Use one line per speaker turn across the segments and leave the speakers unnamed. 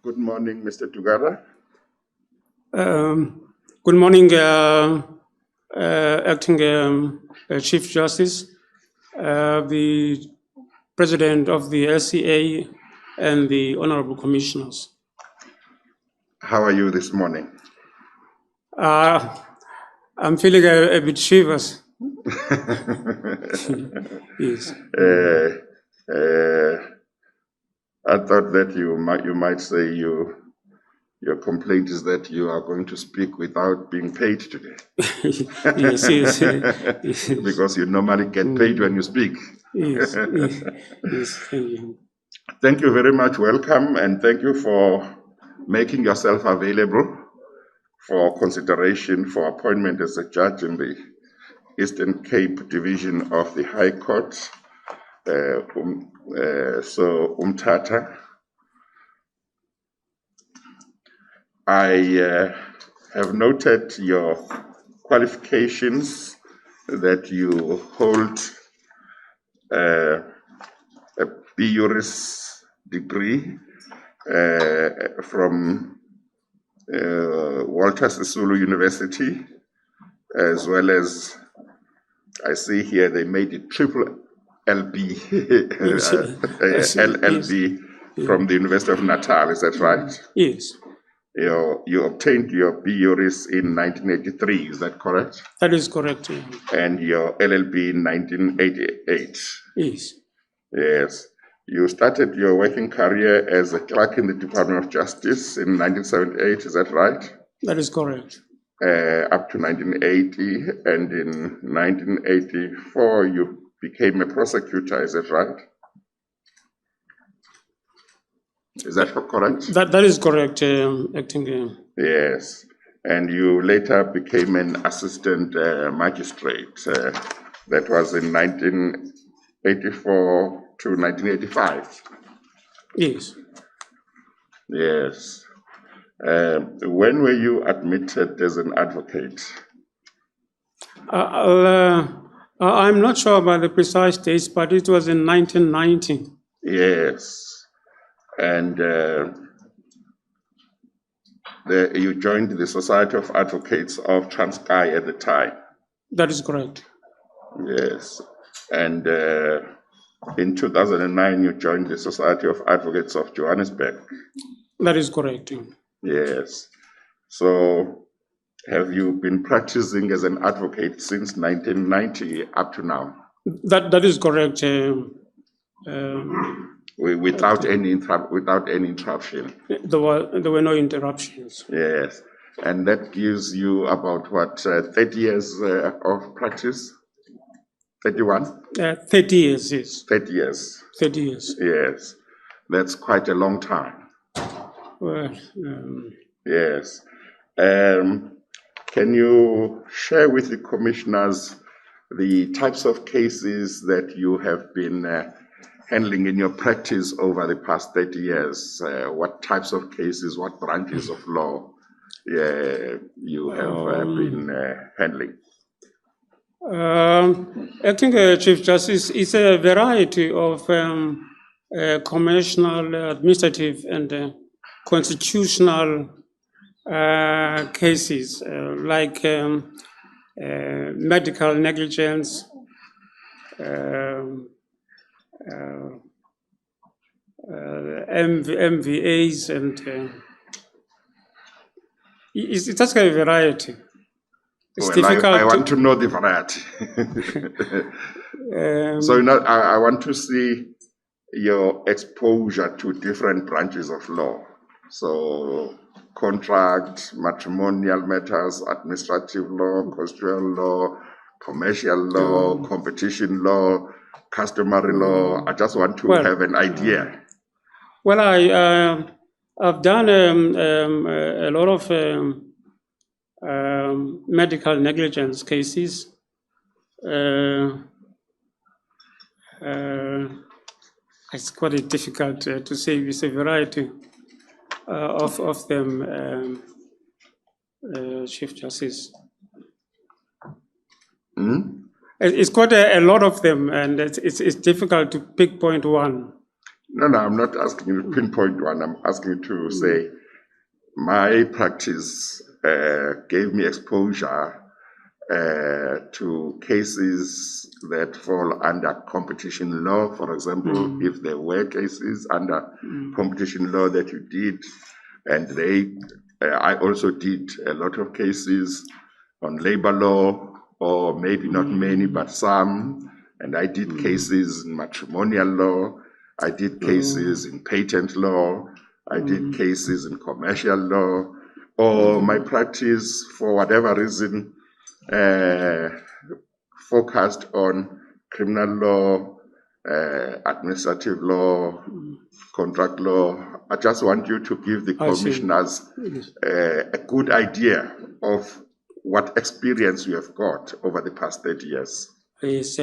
Good morning, Mr. Dukada.
Good morning, Acting Chief Justice, the President of the LCA, and the Honorable Commissioners.
How are you this morning?
I'm feeling a bit shivers. Yes.
I thought that you might say your complaint is that you are going to speak without being paid today.
Yes, yes, yes.
Because you normally get paid when you speak.
Yes, yes, yes, thank you.
Thank you very much. Welcome, and thank you for making yourself available for consideration for appointment as a judge in the Eastern Cape Division of the High Court. Mthatha. I have noted your qualifications, that you hold a B. Juris degree from Walter Sisulu University, as well as, I see here they made it triple LB, LLB from the University of Natal, is that right?
Yes.
You obtained your B. Juris in 1983, is that correct?
That is correct.
And your LLB in 1988?
Yes.
Yes. You started your working career as a clerk in the Department of Justice in 1978, is that right?
That is correct.
Up to 1980, and in 1984 you became a prosecutor, is that right? Is that correct?
That is correct, Acting.
Yes. And you later became an assistant magistrate. That was in 1984 to 1985.
Yes.
Yes. When were you admitted as an advocate?
I'm not sure about the precise dates, but it was in 1990.
Yes. And you joined the Society of Advocates of Transkei at the time.
That is correct.
Yes. And in 2009, you joined the Society of Advocates of Johannesburg.
That is correct.
Yes. So have you been practicing as an advocate since 1990 up to now?
That is correct.
Without any interruption.
There were no interruptions.
Yes. And that gives you about what, 30 years of practice? 31?
30 years, yes.
30 years.
30 years.
Yes. That's quite a long time.
Well,
yes. Can you share with the commissioners the types of cases that you have been handling in your practice over the past 30 years? What types of cases, what branches of law you have been handling?
Acting Chief Justice, is a variety of commercial, administrative, and constitutional cases, like medical negligence, MVAs, and it's just a variety. It's difficult.
I want to know the variety. So I want to see your exposure to different branches of law. So contract, matrimonial matters, administrative law, constitutional law, commercial law, competition law, customary law. I just want to have an idea.
Well, I've done a lot of medical negligence cases. It's quite difficult to say. It's a variety of them, Chief Justice. It's quite a lot of them, and it's difficult to pinpoint one.
No, I'm not asking you to pinpoint one. I'm asking you to say, my practice gave me exposure to cases that fall under competition law. For example, if there were cases under competition law that you did, and I also did a lot of cases on labor law, or maybe not many, but some. And I did cases in matrimonial law. I did cases in patent law. I did cases in commercial law. Or my practice, for whatever reason, focused on criminal law, administrative law, contract law. I just want you to give the commissioners a good idea of what experience you have got over the past 30 years.
Yes,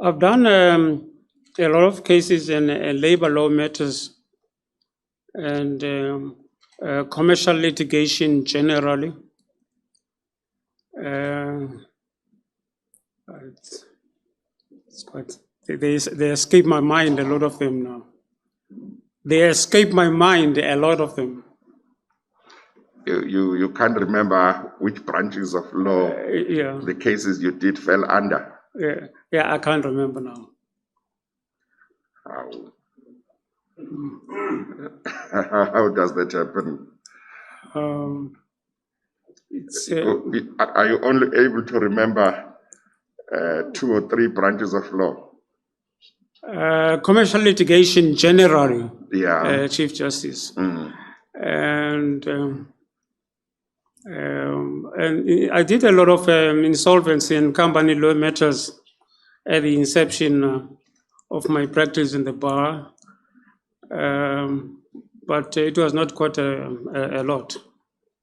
I've done a lot of cases in labor law matters and commercial litigation generally. It's quite, they escape my mind, a lot of them now. They escape my mind, a lot of them.
You can't remember which branches of law the cases you did fell under?
Yeah, I can't remember now.
How does that happen? Are you only able to remember 2 or 3 branches of law?
Commercial litigation generally, Chief Justice. And I did a lot of insolvency and company law matters at the inception of my practice in the bar, but it was not quite a lot.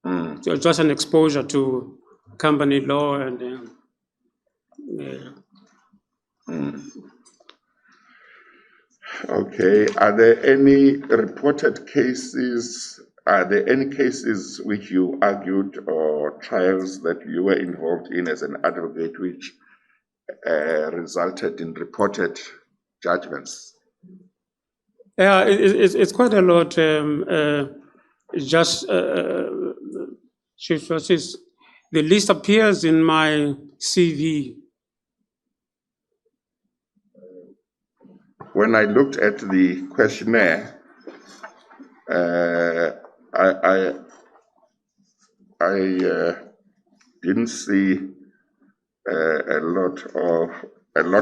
It was just an exposure to company law and
Okay. Are there any reported cases? Are there any cases which you argued or trials that you were involved in as an advocate which resulted in reported judgments?
Yeah, it's quite a lot. Chief Justice, the list appears in my CV.
When I looked at the questionnaire, I didn't see a lot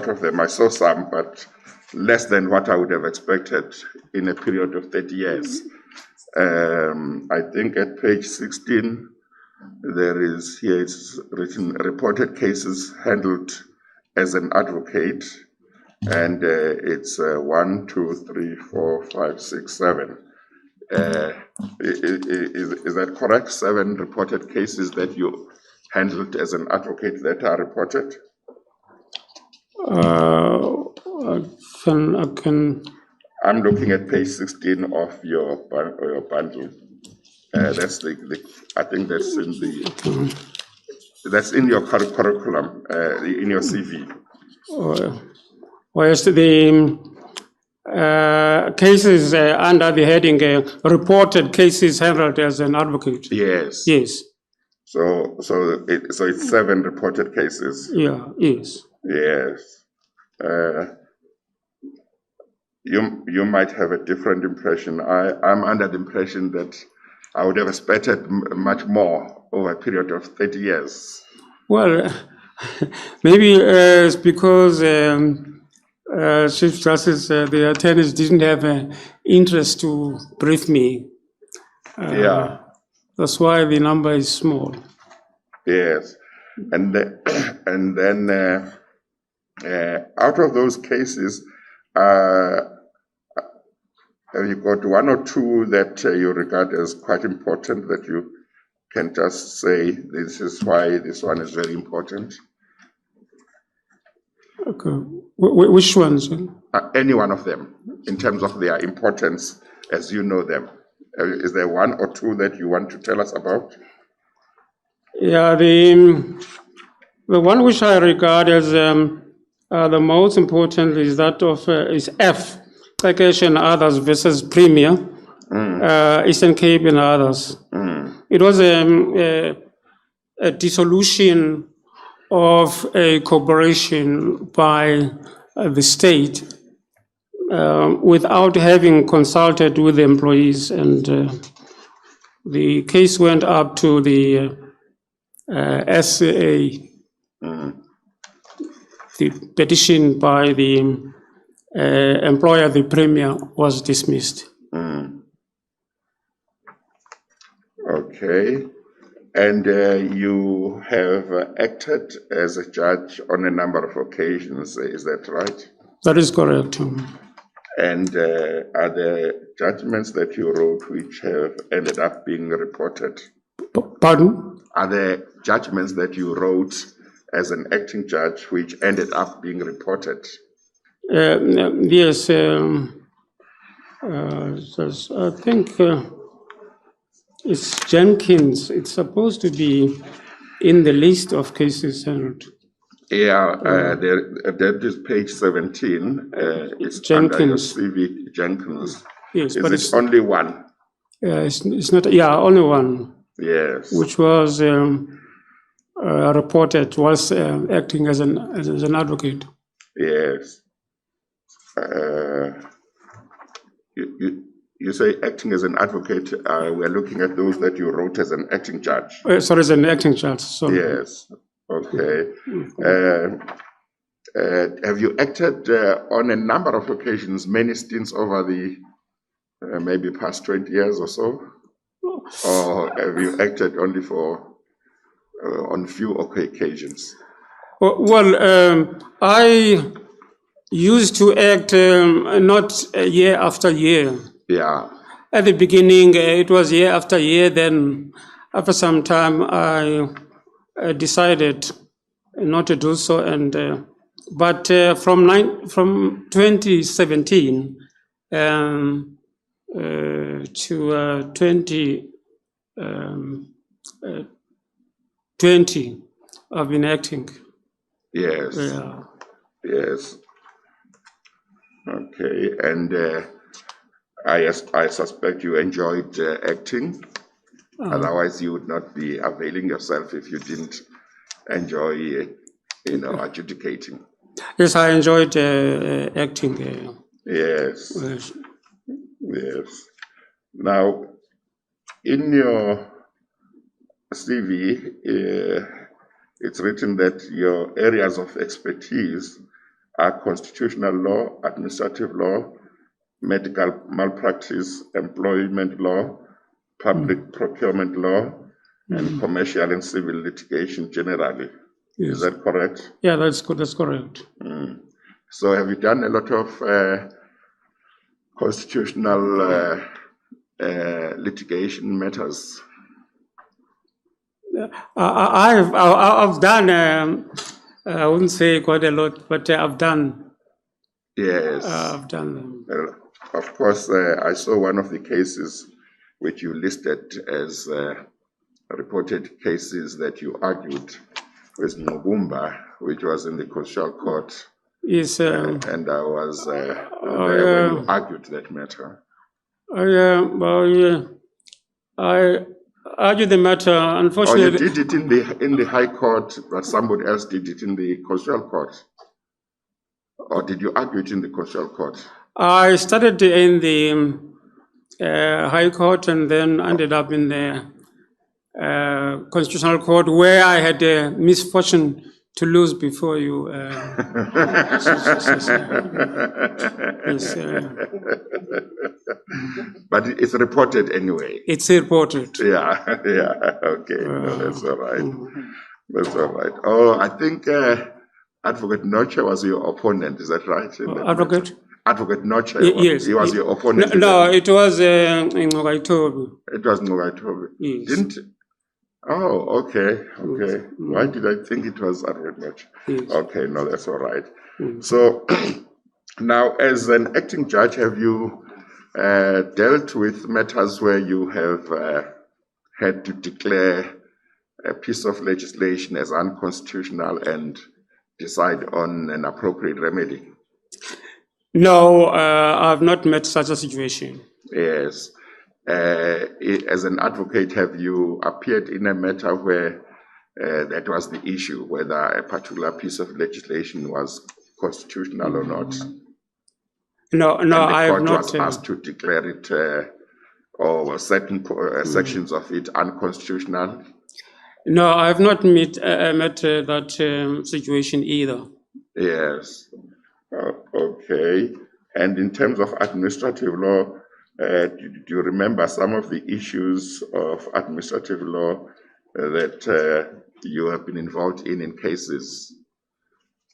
of them. I saw some, but less than what I would have expected in a period of 30 years. I think at page 16, it's written reported cases handled as an advocate, and it's 1, 2, 3, 4, 5, 6, 7. Is that correct? 7 reported cases that you handled as an advocate that are reported? I'm looking at page 16 of your bundle. That's I think that's in your curriculum, in your CV.
Whereas the cases under the heading reported cases handled as an advocate.
Yes.
Yes.
So it's 7 reported cases.
Yeah. Yes.
Yes. You might have a different impression. I'm under the impression that I would have expected much more over a period of 30 years.
Well, maybe it's because Chief Justice, the attorneys didn't have an interest to brief me. That's why the number is small.
Yes. And then out of those cases, have you got 1 or 2 that you regard as quite important that you can just say, this is why this one is very important?
Okay. Which ones?
Any one of them, in terms of their importance as you know them. Is there 1 or 2 that you want to tell us about?
Yeah, the one which I regard as The most important is that of is F, Takesh and others versus Premier, Eastern Cape and others. It was a dissolution of a corporation by the state without having consulted with the employees, and the case went up to the SCA. The petition by the employer, the Premier, was dismissed.
Okay. And you have acted as a judge on a number of occasions, is that right?
That is correct.
And are there judgments that you wrote which have ended up being reported?
Pardon?
Are there judgments that you wrote as an acting judge which ended up being reported?
Yes. I think it's Jenkins. It's supposed to be in the list of cases handled.
Yeah, that is page 17. It's
Jenkins.
under your CV, Jenkins.
Yes,
Is
but
it only one?
it's not. Yeah, only one.
Yes.
Which was reported was acting as an advocate.
Yes. You say acting as an advocate. We're looking at those that you wrote as an acting judge.
Sorry, as an acting judge. Sorry.
Yes. Okay. Have you acted on a number of occasions, many stints over the maybe past 20 years or so? Or have you acted only for on few occasions?
Well, I used to act not year after year.
Yeah.
At the beginning, it was year after year. Then, after some time, I decided not to do so. And but from 2017 to 2020, I've been acting.
Yes.
Yeah.
Yes. Okay. And I suspect you enjoyed acting. Otherwise, you would not be availing yourself if you didn't enjoy, adjudicating.
Yes, I enjoyed acting.
Yes. Yes. Now, in your CV, it's written that your areas of expertise are constitutional law, administrative law, medical malpractice, employment law, public procurement law, and commercial and civil litigation generally.
Yes.
Is that correct?
Yeah, that's good. That's correct.
So have you done a lot of constitutional litigation matters?
I've done, I wouldn't say quite a lot, but I've done.
Yes.
I've done them.
Of course, I saw one of the cases which you listed as reported cases that you argued with Ngumba, which was in the Constitutional Court.
Yes.
And I was there when you argued that matter.
I argued the matter. Unfortunately,
you did it in the High Court, but somebody else did it in the Constitutional Court. Or did you argue it in the Constitutional Court?
I started in the High Court and then ended up in the Constitutional Court, where I had the misfortune to lose before you. Yes,
but it's reported anyway.
It's reported.
Yeah, okay. No, that's all right. That's all right. Oh, I think Advocate Noche was your opponent, is that right?
Advocate?
Advocate Noche,
yes.
He was your opponent.
No, it was Ngogaitobi.
It was Ngogaitobi.
Yes.
Didn't? Oh, okay. Why did I think it was Advocate Noche?
Yes.
Okay, no, that's all right. So now, as an acting judge, have you dealt with matters where you have had to declare a piece of legislation as unconstitutional and decide on an appropriate remedy?
No, I've not met such a situation.
Yes. As an advocate, have you appeared in a matter where that was the issue, whether a particular piece of legislation was constitutional or not?
No,
And the
I have
court
not.
was asked to declare it or certain sections of it unconstitutional?
No, I have not met that situation either.
Yes. Okay. And in terms of administrative law, do you remember some of the issues of administrative law that you have been involved in cases?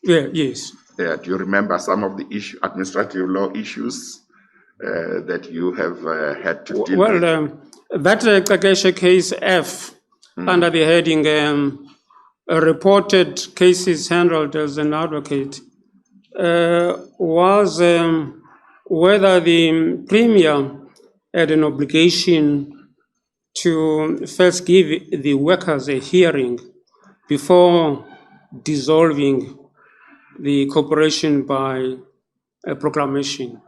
Yeah, yes.
Do you remember some of the administrative law issues that you have had to deal with?
That Kakesha case F, under the heading reported cases handled as an advocate, was whether the Premier had an obligation to first give the workers a hearing before dissolving the corporation by a proclamation.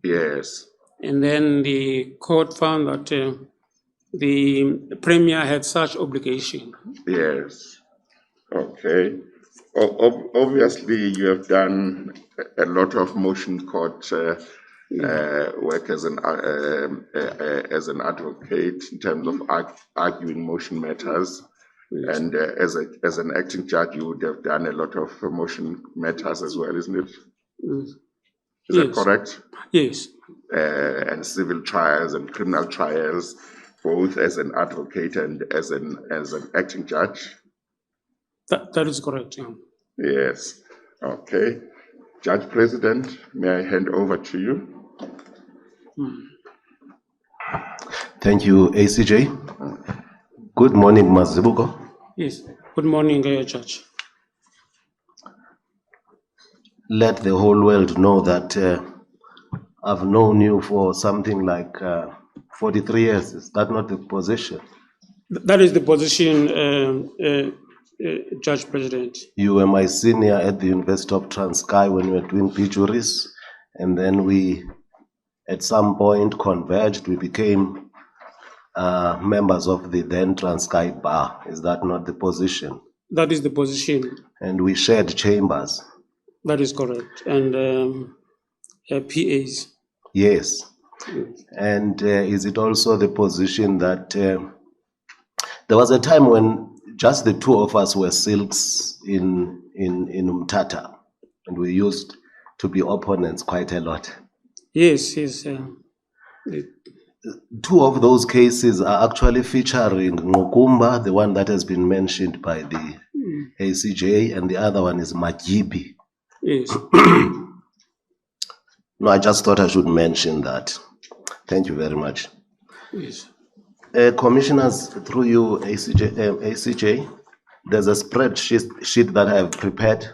Yes.
And then the court found that the Premier had such obligation.
Yes. Okay. Obviously, you have done a lot of motion court work as an advocate in terms of arguing motion matters. Yes. And as an acting judge, you would have done a lot of motion matters as well, isn't it?
Yes.
Is that correct?
Yes.
And civil trials and criminal trials, both as an advocate and as an acting judge.
That is correct. Yeah.
Yes. Okay. Judge President, may I hand over to you?
Thank you, ACJ. Good morning, Mazibuko.
Yes. Good morning, Judge.
Let the whole world know that I've known you for something like 43 years. Is that not the position?
That is the position, Judge President.
You were my senior at the University of Transkei when we were doing juris, and then we, at some point, converged. We became members of the then Transkei Bar. Is that not the position?
That is the position.
And we shared chambers.
That is correct. And PAs.
Yes. And is it also the position that there was a time when just the two of us were silks in Mthatha, and we used to be opponents quite a lot?
Yes.
Two of those cases are actually featuring Ngokumba, the one that has been mentioned by the ACJ, and the other one is Majibi.
Yes.
No, I just thought I should mention that. Thank you very much.
Yes.
Commissioners, through you, ACJ, there's a spreadsheet that I have prepared.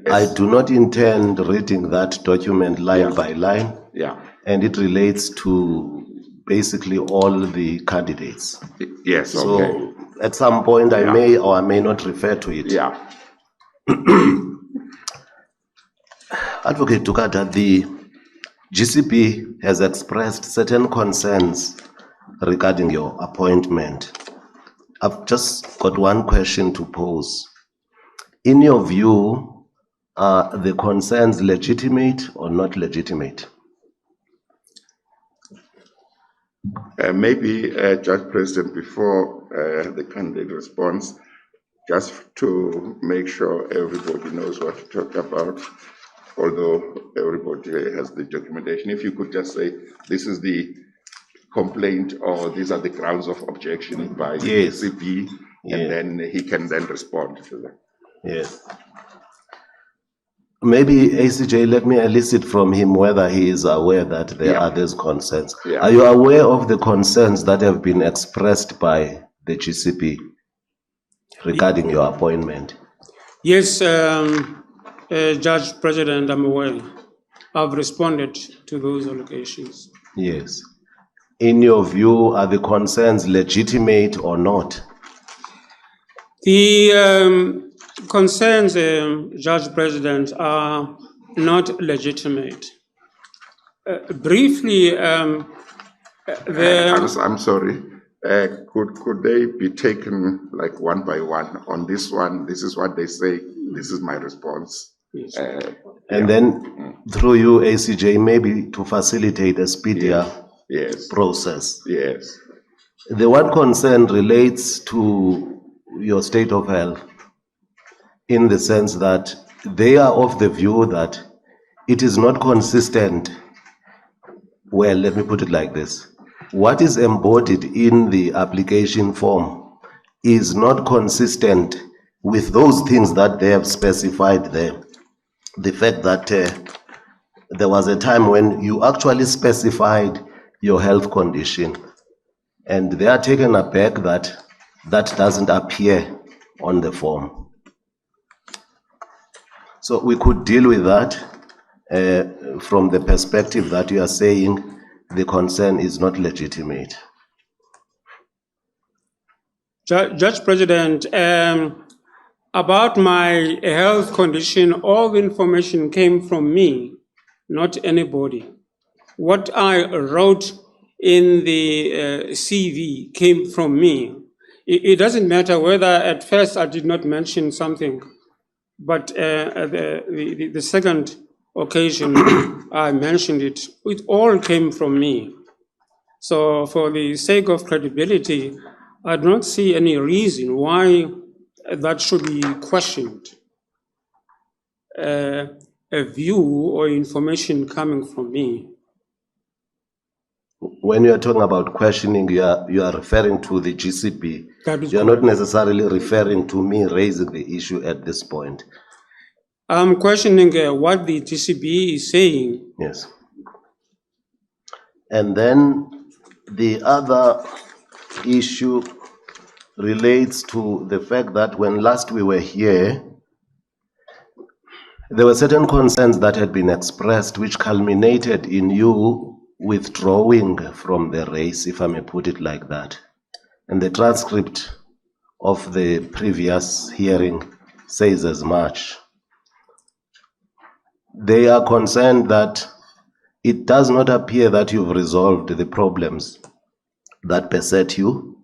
Yes.
I do not intend reading that document line by line.
Yeah.
And it relates to basically all the candidates.
Yes.
So
okay.
At some point I may or I may not refer to it.
Yeah.
Advocate Dukada, the GCP has expressed certain concerns regarding your appointment. I've just got one question to pose. In your view, are the concerns legitimate or not legitimate?
Maybe, Judge President, before the candidate responds, just to make sure everybody knows what to talk about, although everybody has the documentation, if you could just say, this is the complaint or these are the grounds of objection by the ACP, and then he can then respond to that.
Yes. Maybe ACJ, let me elicit from him whether he is aware that there are these concerns. Yeah. Are you aware of the concerns that have been expressed by the GCP regarding your appointment?
Yes, Judge President, I'm aware. I've responded to those allegations.
Yes. In your view, are the concerns legitimate or not?
The concerns, Judge President, are not legitimate. Briefly,
I'm sorry. Could they be taken like one by one? On this one, this is what they say. This is my response.
Yes.
And then through you, ACJ, maybe to facilitate a speedier
Yes.
process.
Yes.
The one concern relates to your state of health, in the sense that they are of the view that it is not consistent. Well, let me put it like this. What is embodied in the application form is not consistent with those things that they have specified there. The fact that there was a time when you actually specified your health condition, and they are taken aback that that doesn't appear on the form. So we could deal with that from the perspective that you are saying the concern is not legitimate.
Judge President, about my health condition, all the information came from me, not anybody. What I wrote in the CV came from me. It doesn't matter whether at first I did not mention something, but the second occasion I mentioned it, it all came from me. So for the sake of credibility, I do not see any reason why that should be questioned. A view or information coming from me.
When you are talking about questioning, you are referring to the GCP.
That is
You are
correct.
not necessarily referring to me raising the issue at this point.
I'm questioning what the GCB is saying.
Yes. And then the other issue relates to the fact that when last we were here, there were certain concerns that had been expressed which culminated in you withdrawing from the race, if I may put it like that. And the transcript of the previous hearing says as much. They are concerned that it does not appear that you've resolved the problems that beset you,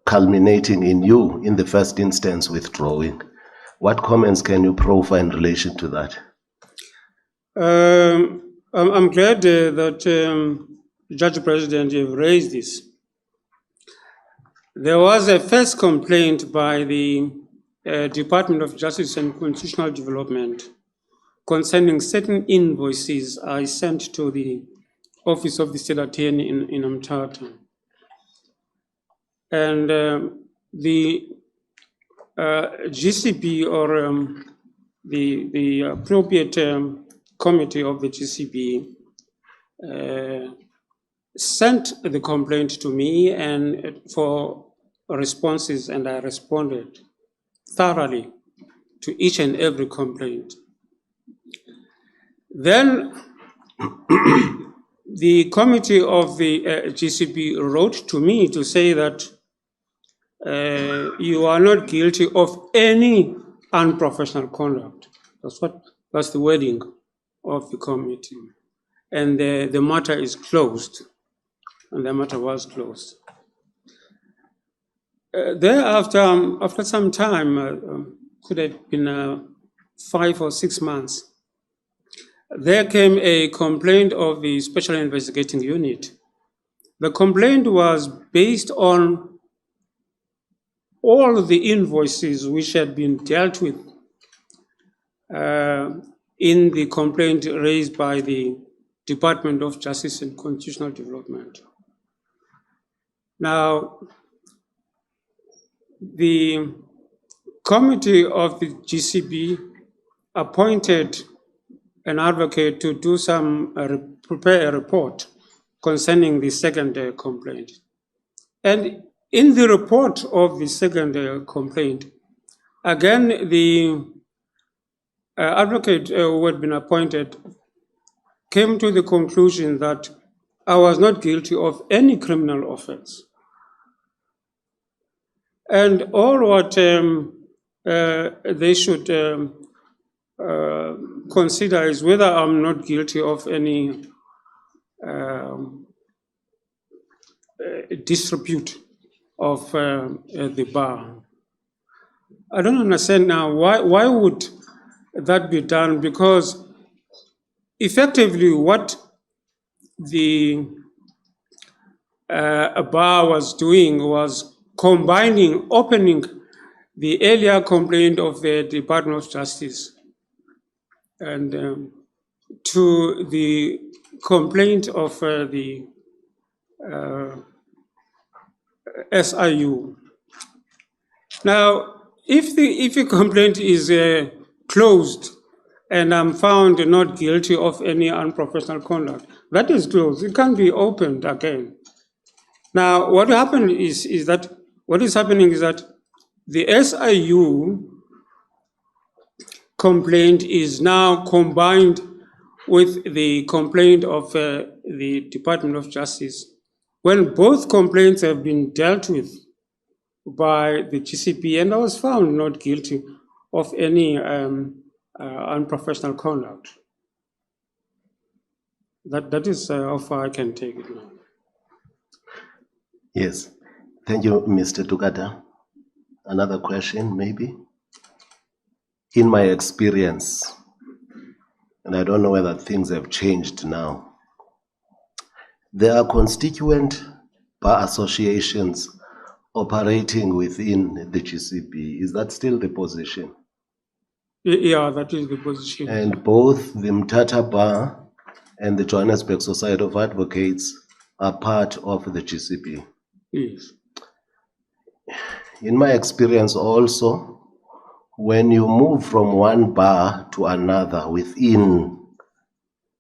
culminating in you, in the first instance, withdrawing. What comments can you profile in relation to that?
I'm glad that Judge President, you've raised this. There was a first complaint by the Department of Justice and Constitutional Development concerning certain invoices I sent to the Office of the State Attorney in Mthatha. And the GCB, or the appropriate committee of the GCB, sent the complaint to me and for responses, and I responded thoroughly to each and every complaint. Then the committee of the GCB wrote to me to say that you are not guilty of any unprofessional conduct. That's the wording of the committee. And the matter is closed. And the matter was closed. Thereafter, after some time, could have been 5 or 6 months, there came a complaint of the Special Investigating Unit. The complaint was based on all the invoices which had been dealt with in the complaint raised by the Department of Justice and Constitutional Development. Now, the committee of the GCB appointed an advocate to do prepare a report concerning the second complaint. And in the report of the second complaint, again, the advocate who had been appointed came to the conclusion that I was not guilty of any criminal offense. And all what they should consider is whether I'm not guilty of any disrepute of the bar. I don't understand now why would that be done, because effectively what the bar was doing was opening the earlier complaint of the Department of Justice and to the complaint of the SIU. Now, if the complaint is closed and I'm found not guilty of any unprofessional conduct, that is closed. It can't be opened again. Now, what happening is that the SIU complaint is now combined with the complaint of the Department of Justice, when both complaints have been dealt with by the GCP, and I was found not guilty of any unprofessional conduct. That is how far I can take it now.
Yes. Thank you, Mr. Dukada. Another question, maybe? In my experience, and I don't know whether things have changed now, there are constituent bar associations operating within the GCP. Is that still the position?
Yeah, that is the position.
And both the Mthatha Bar and the Johannesburg Society of Advocates are part of the GCP.
Yes.
In my experience also, when you move from one bar to another within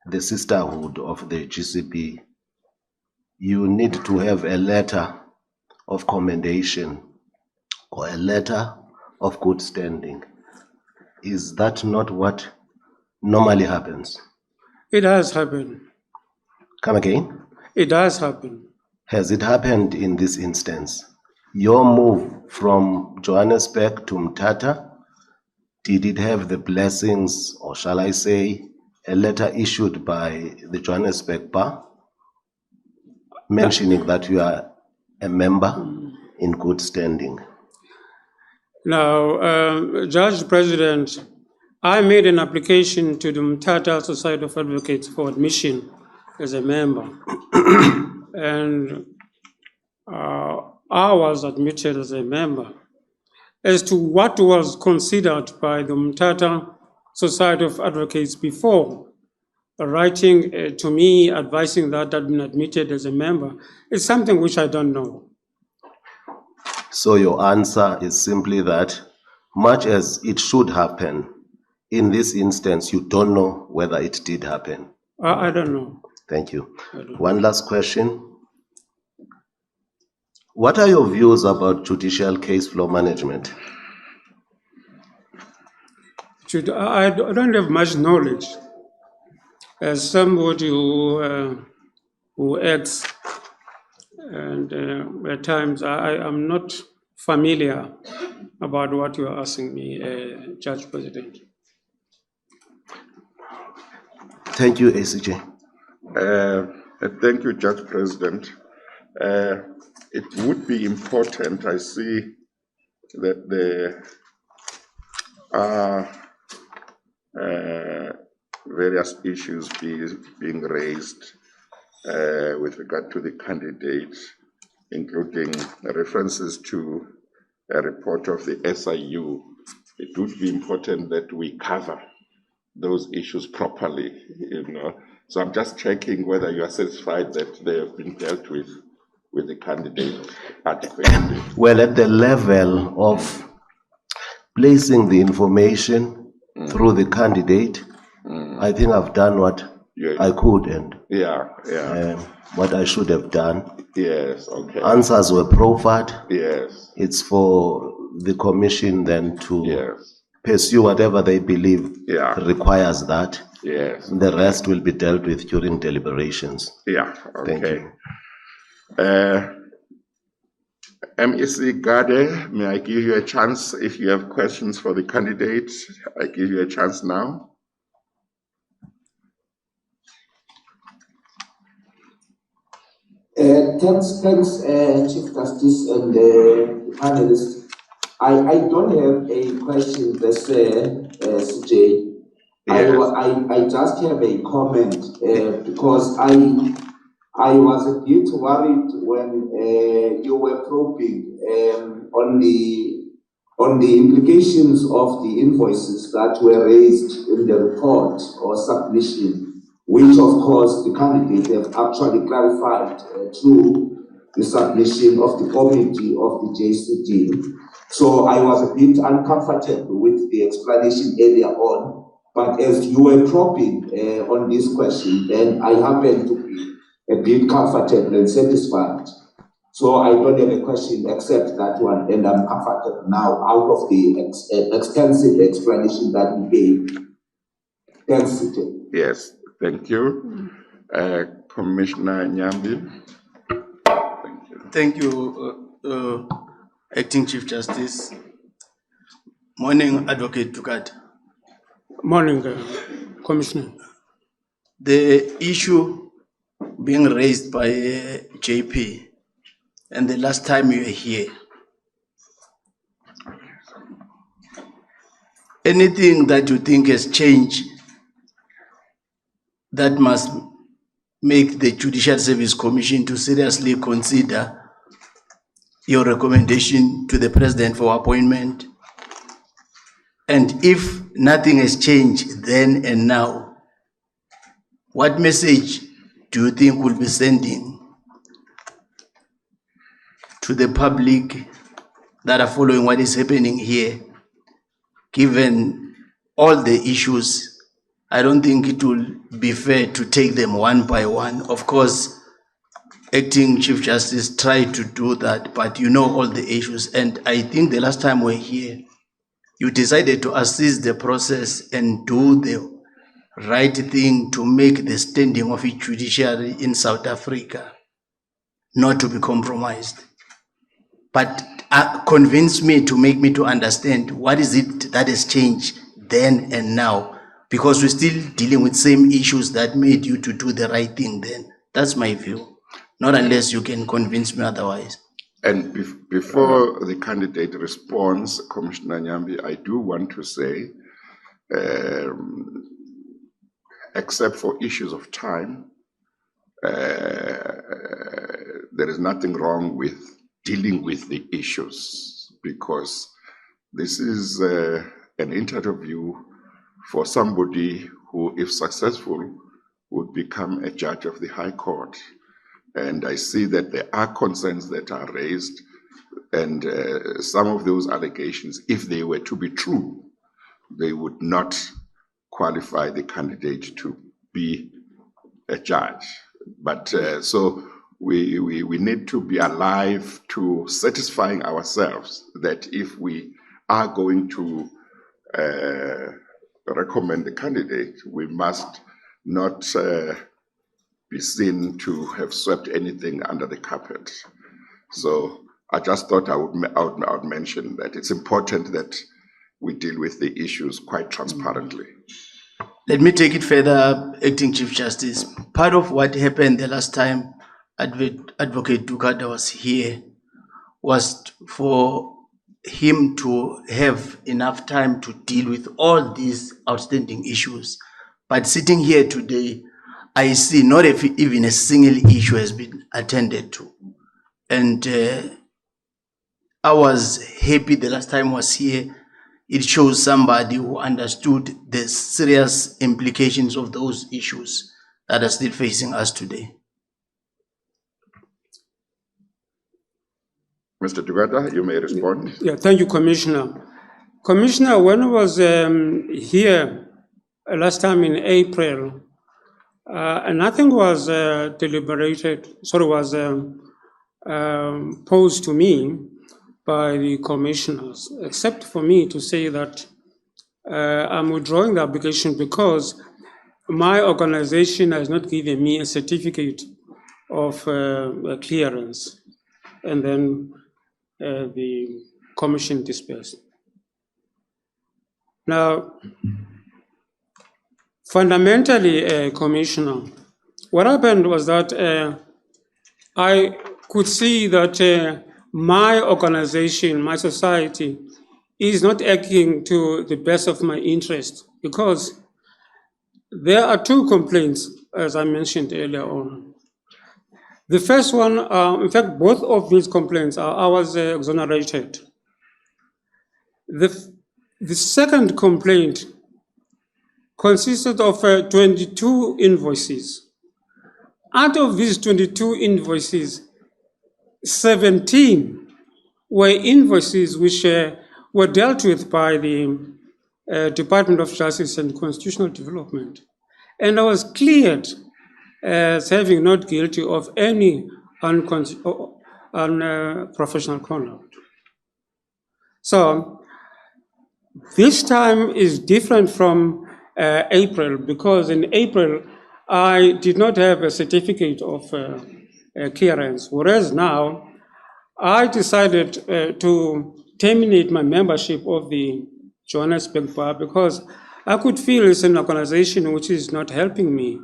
the sisterhood of the GCP, you need to have a letter of commendation or a letter of good standing. Is that not what normally happens?
It has happened.
Come again?
It does happen.
Has it happened in this instance? Your move from Johannesburg to Mthatha, did it have the blessings, or shall I say, a letter issued by the Johannesburg Bar mentioning that you are a member in good standing?
Now, Judge President, I made an application to the Mthatha Society of Advocates for admission as a member. And I was admitted as a member. As to what was considered by the Mthatha Society of Advocates before writing to me advising that I'd been admitted as a member, it's something which I don't know.
So your answer is simply that, much as it should happen, in this instance, you don't know whether it did happen.
I don't know.
Thank you. One last question. What are your views about judicial case flow management?
I don't have much knowledge. As somebody who acts, and at times I am not familiar about what you are asking me, Judge President.
Thank you, ACJ.
Thank you, Judge President. It would be important, I see that there are various issues being raised with regard to the candidate, including references to a report of the SIU. It would be important that we cover those issues properly, So I'm just checking whether you are satisfied that they have been dealt with the candidate adequately.
Well, at the level of placing the information through the candidate, I think I've done what I could and what I should have done.
Yes, okay.
Answers were proffered.
Yes.
It's for the commission then to pursue whatever they believe requires that.
Yes.
The rest will be dealt with during deliberations.
Yeah, okay.
Thank you.
MEC Gade, may I give you a chance if you have questions for the candidate? I give you a chance now.
Thanks, Chief Justice and the panelists. I don't have a question per se, CJ.
Yes.
I just have a comment because I was a bit worried when you were probing on the implications of the invoices that were raised in the report or submission, which of course the candidate have actually clarified through the submission of the committee of the JCD. So I was a bit uncomfortable with the explanation earlier on, but as you were probing on this question, then I happened to be a bit comfortable and satisfied. So I don't have a question except that one, and I'm comfortable now out of the extensive explanation that you gave. Thanks, CJ.
Yes, thank you. Commissioner Nyambi. Thank you.
Thank you, Acting Chief Justice. Morning, Advocate Dukada.
Morning, Commissioner.
The issue being raised by JP, and the last time you were here, anything that you think has changed that must make the Judicial Service Commission to seriously consider your recommendation to the President for appointment? And if nothing has changed then and now, what message do you think will be sending to the public that are following what is happening here, given all the issues? I don't think it will be fair to take them one by one. Of course, Acting Chief Justice tried to do that, but you know all the issues. And I think the last time we were here, you decided to assist the process and do the right thing to make the standing of the judiciary in South Africa not to be compromised. But convince me to make me to understand what is it that has changed then and now, because we're still dealing with same issues that made you to do the right thing then. That's my view. Not unless you can convince me otherwise.
And before the candidate responds, Commissioner Nyambi, I do want to say, except for issues of time, there is nothing wrong with dealing with the issues, because this is an interview for somebody who, if successful, would become a judge of the High Court. And I see that there are concerns that are raised, and some of those allegations, if they were to be true, they would not qualify the candidate to be a judge. But so we need to be alive to satisfying ourselves that if we are going to recommend the candidate, we must not be seen to have swept anything under the carpet. So I just thought I would mention that it's important that we deal with the issues quite transparently.
Let me take it further, Acting Chief Justice. Part of what happened the last time Advocate Dukada was here was for him to have enough time to deal with all these outstanding issues. But sitting here today, I see not even a single issue has been attended to. And I was happy the last time I was here. It shows somebody who understood the serious implications of those issues that are still facing us today.
Mr. Dukada, you may respond.
Yeah, thank you, Commissioner. Commissioner, when I was here last time in April, nothing was posed to me by the commissioners, except for me to say that I'm withdrawing the application because my organization has not given me a certificate of clearance. And then the commission dispersed. Now, fundamentally, Commissioner, what happened was that I could see that my organization, my society, is not acting to the best of my interest, because there are two complaints, as I mentioned earlier on. The first one, in fact, both of these complaints I was exonerated. The second complaint consisted of 22 invoices. Out of these 22 invoices, 17 were invoices which were dealt with by the Department of Justice and Constitutional Development. And I was cleared as having not guilty of any unprofessional conduct. So this time is different from April, because in April I did not have a certificate of clearance, whereas now I decided to terminate my membership of the Johannesburg Bar because I could feel it's an organization which is not helping me.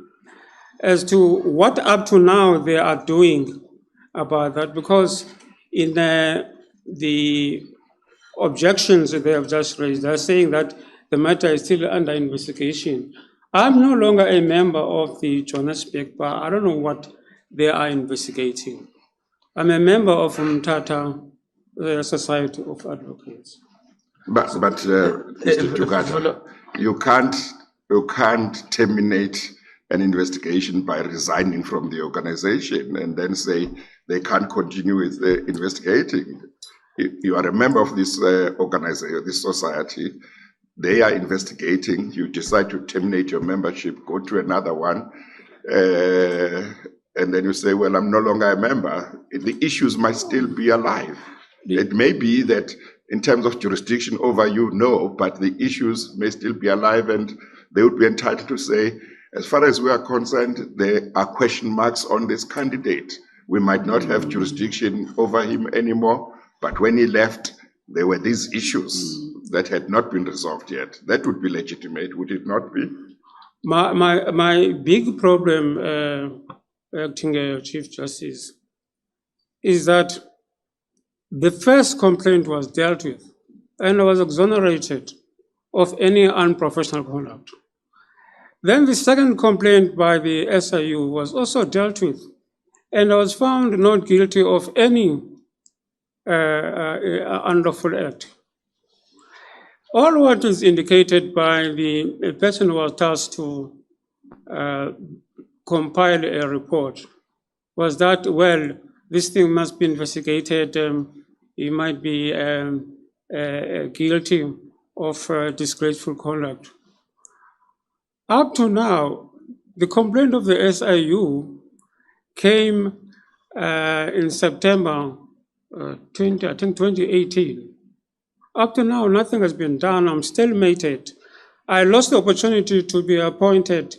As to what up to now they are doing about that, because in the objections that they have just raised, they're saying that the matter is still under investigation. I'm no longer a member of the Johannesburg Bar. I don't know what they are investigating. I'm a member of Mthatha, the Society of Advocates.
But Mr. Dukada, you can't terminate an investigation by resigning from the organization and then say they can't continue with investigating. You are a member of this organization, this society. They are investigating. You decide to terminate your membership, go to another one, and then you say, well, I'm no longer a member. The issues might still be alive. It may be that in terms of jurisdiction over you, no, but the issues may still be alive, and they would be entitled to say, as far as we are concerned, there are question marks on this candidate. We might not have jurisdiction over him anymore, but when he left, there were these issues that had not been resolved yet. That would be legitimate, would it not be?
My big problem, Acting Chief Justice, is that the first complaint was dealt with and I was exonerated of any unprofessional conduct. Then the second complaint by the SIU was also dealt with, and I was found not guilty of any unlawful act. All what is indicated by the person who was tasked to compile a report was that, well, this thing must be investigated. He might be guilty of disgraceful conduct. Up to now, the complaint of the SIU came in September 2018. Up to now, nothing has been done. I'm still mated. I lost the opportunity to be appointed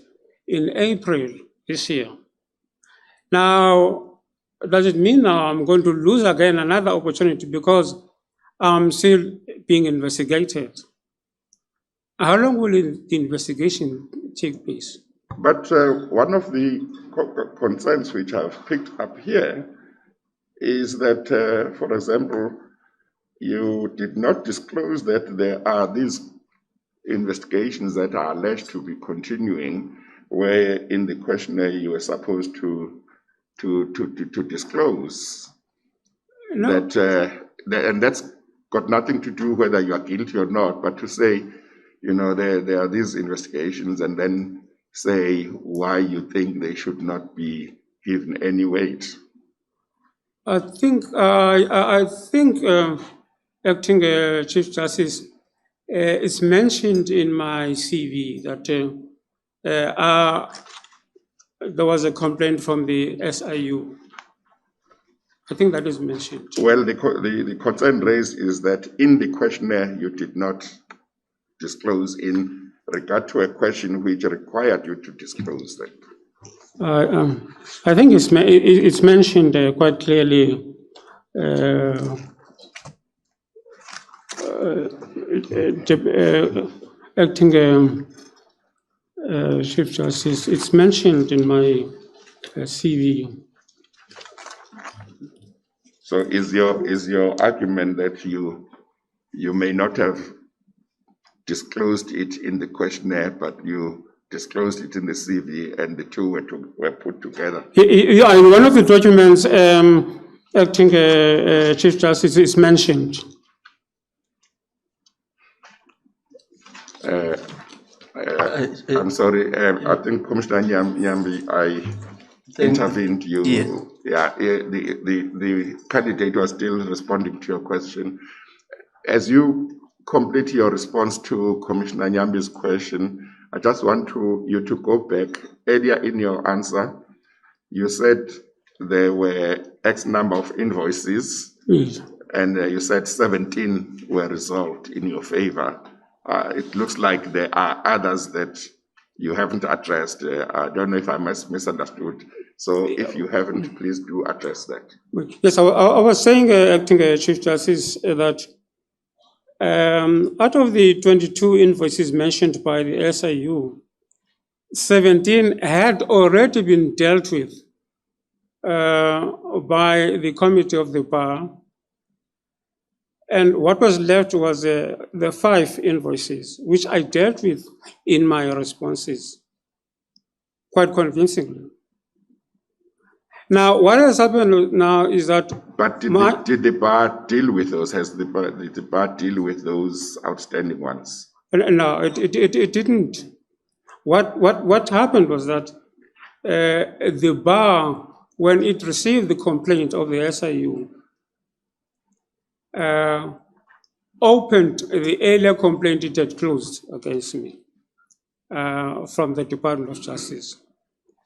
in April this year. Now, does it mean now I'm going to lose again another opportunity because I'm still being investigated? How long will the investigation take place?
But one of the concerns which I've picked up here is that, for example, you did not disclose that there are these investigations that are alleged to be continuing, where in the questionnaire you were supposed to disclose. No. That, and that's got nothing to do whether you are guilty or not, but to say, you know, there are these investigations, and then say why you think they should not be given any weight.
I think Acting Chief Justice, it's mentioned in my CV that there was a complaint from the SIU. I think that is mentioned.
Well, the concern raised is that in the questionnaire you did not disclose in regard to a question which required you to disclose that.
I think it's mentioned quite clearly acting Chief Justice, it's mentioned in my CV.
So is your argument that you may not have disclosed it in the questionnaire, but you disclosed it in the CV, and the two were put together?
Yeah, in one of the documents, acting Chief Justice is mentioned.
I'm sorry, I think Commissioner Nyambi, I intervened. The candidate was still responding to your question. As you complete your response to Commissioner Nyambi's question, I just want you to go back. Earlier in your answer, you said there were X number of invoices,
Yes.
and you said 17 were resolved in your favor. It looks like there are others that you haven't addressed. I don't know if I misunderstood. So if you haven't, please do address that.
Yes, I was saying, acting Chief Justice, that out of the 22 invoices mentioned by the SIU, 17 had already been dealt with by the committee of the bar. And what was left was the 5 invoices, which I dealt with in my responses quite convincingly. Now, what has happened now is that...
But did the bar deal with those? Did the bar deal with those outstanding ones?
No, it didn't. What happened was that the bar, when it received the complaint of the SIU, opened the earlier complaint it had closed against me from the Department of Justice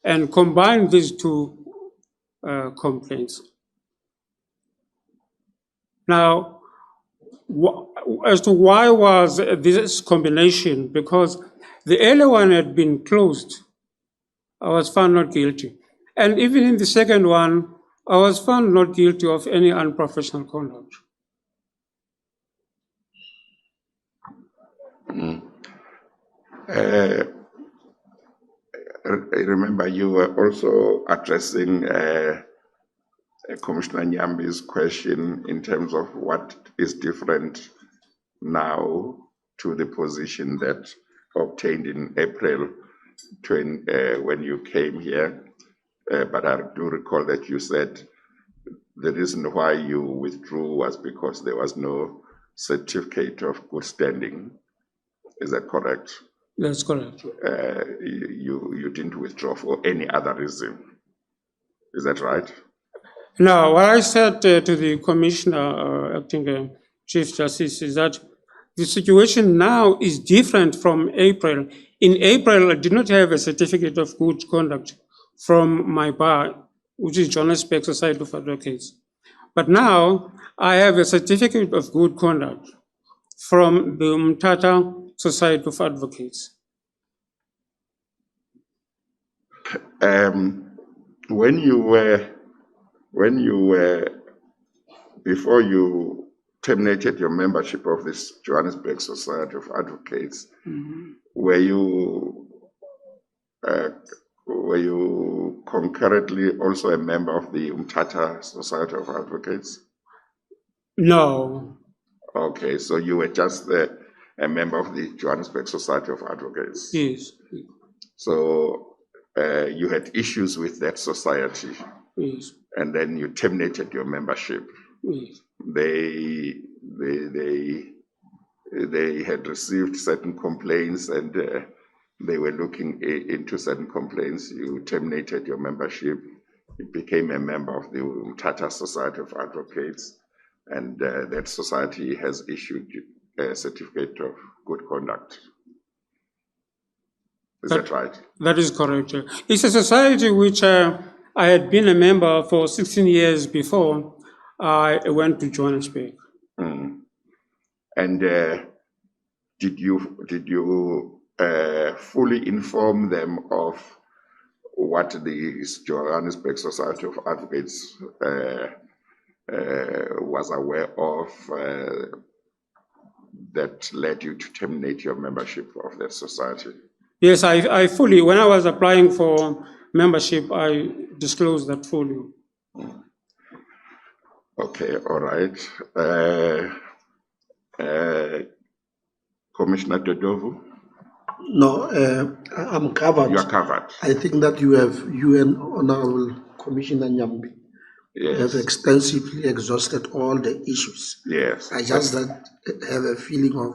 and combined these two complaints. Now, as to why was this combination, because the earlier one had been closed, I was found not guilty. And even in the second one, I was found not guilty of any unprofessional conduct.
I remember you were also addressing Commissioner Nyambi's question in terms of what is different now to the position that obtained in April when you came here. But I do recall that you said the reason why you withdrew was because there was no certificate of good standing. Is that correct?
That's correct.
You didn't withdraw for any other reason. Is that right?
Now, what I said to the Commissioner, acting Chief Justice, is that the situation now is different from April. In April, I did not have a certificate of good conduct from my bar, which is Johannesburg Society of Advocates. But now, I have a certificate of good conduct from the Mthatha Society of Advocates.
Before you terminated your membership of this Johannesburg Society of Advocates, were you concurrently also a member of the Mthatha Society of Advocates?
No.
Okay, so you were just a member of the Johannesburg Society of Advocates.
Yes.
So you had issues with that society.
Yes.
And then you terminated your membership.
Yes.
They had received certain complaints, and they were looking into certain complaints. You terminated your membership. You became a member of the Mthatha Society of Advocates, and that society has issued a certificate of good conduct. Is that right?
That is correct. It's a society which I had been a member for 16 years before I went to Johannesburg.
And did you fully inform them of what the Johannesburg Society of Advocates was aware of that led you to terminate your membership of that society?
Yes, I fully, when I was applying for membership, I disclosed that fully.
Okay, all right. Commissioner Dodovu,
No, I'm covered.
you are covered.
I think that you and Honorable Commissioner Nyambi have
Yes,
extensively exhausted all the issues.
yes.
I just have a feeling of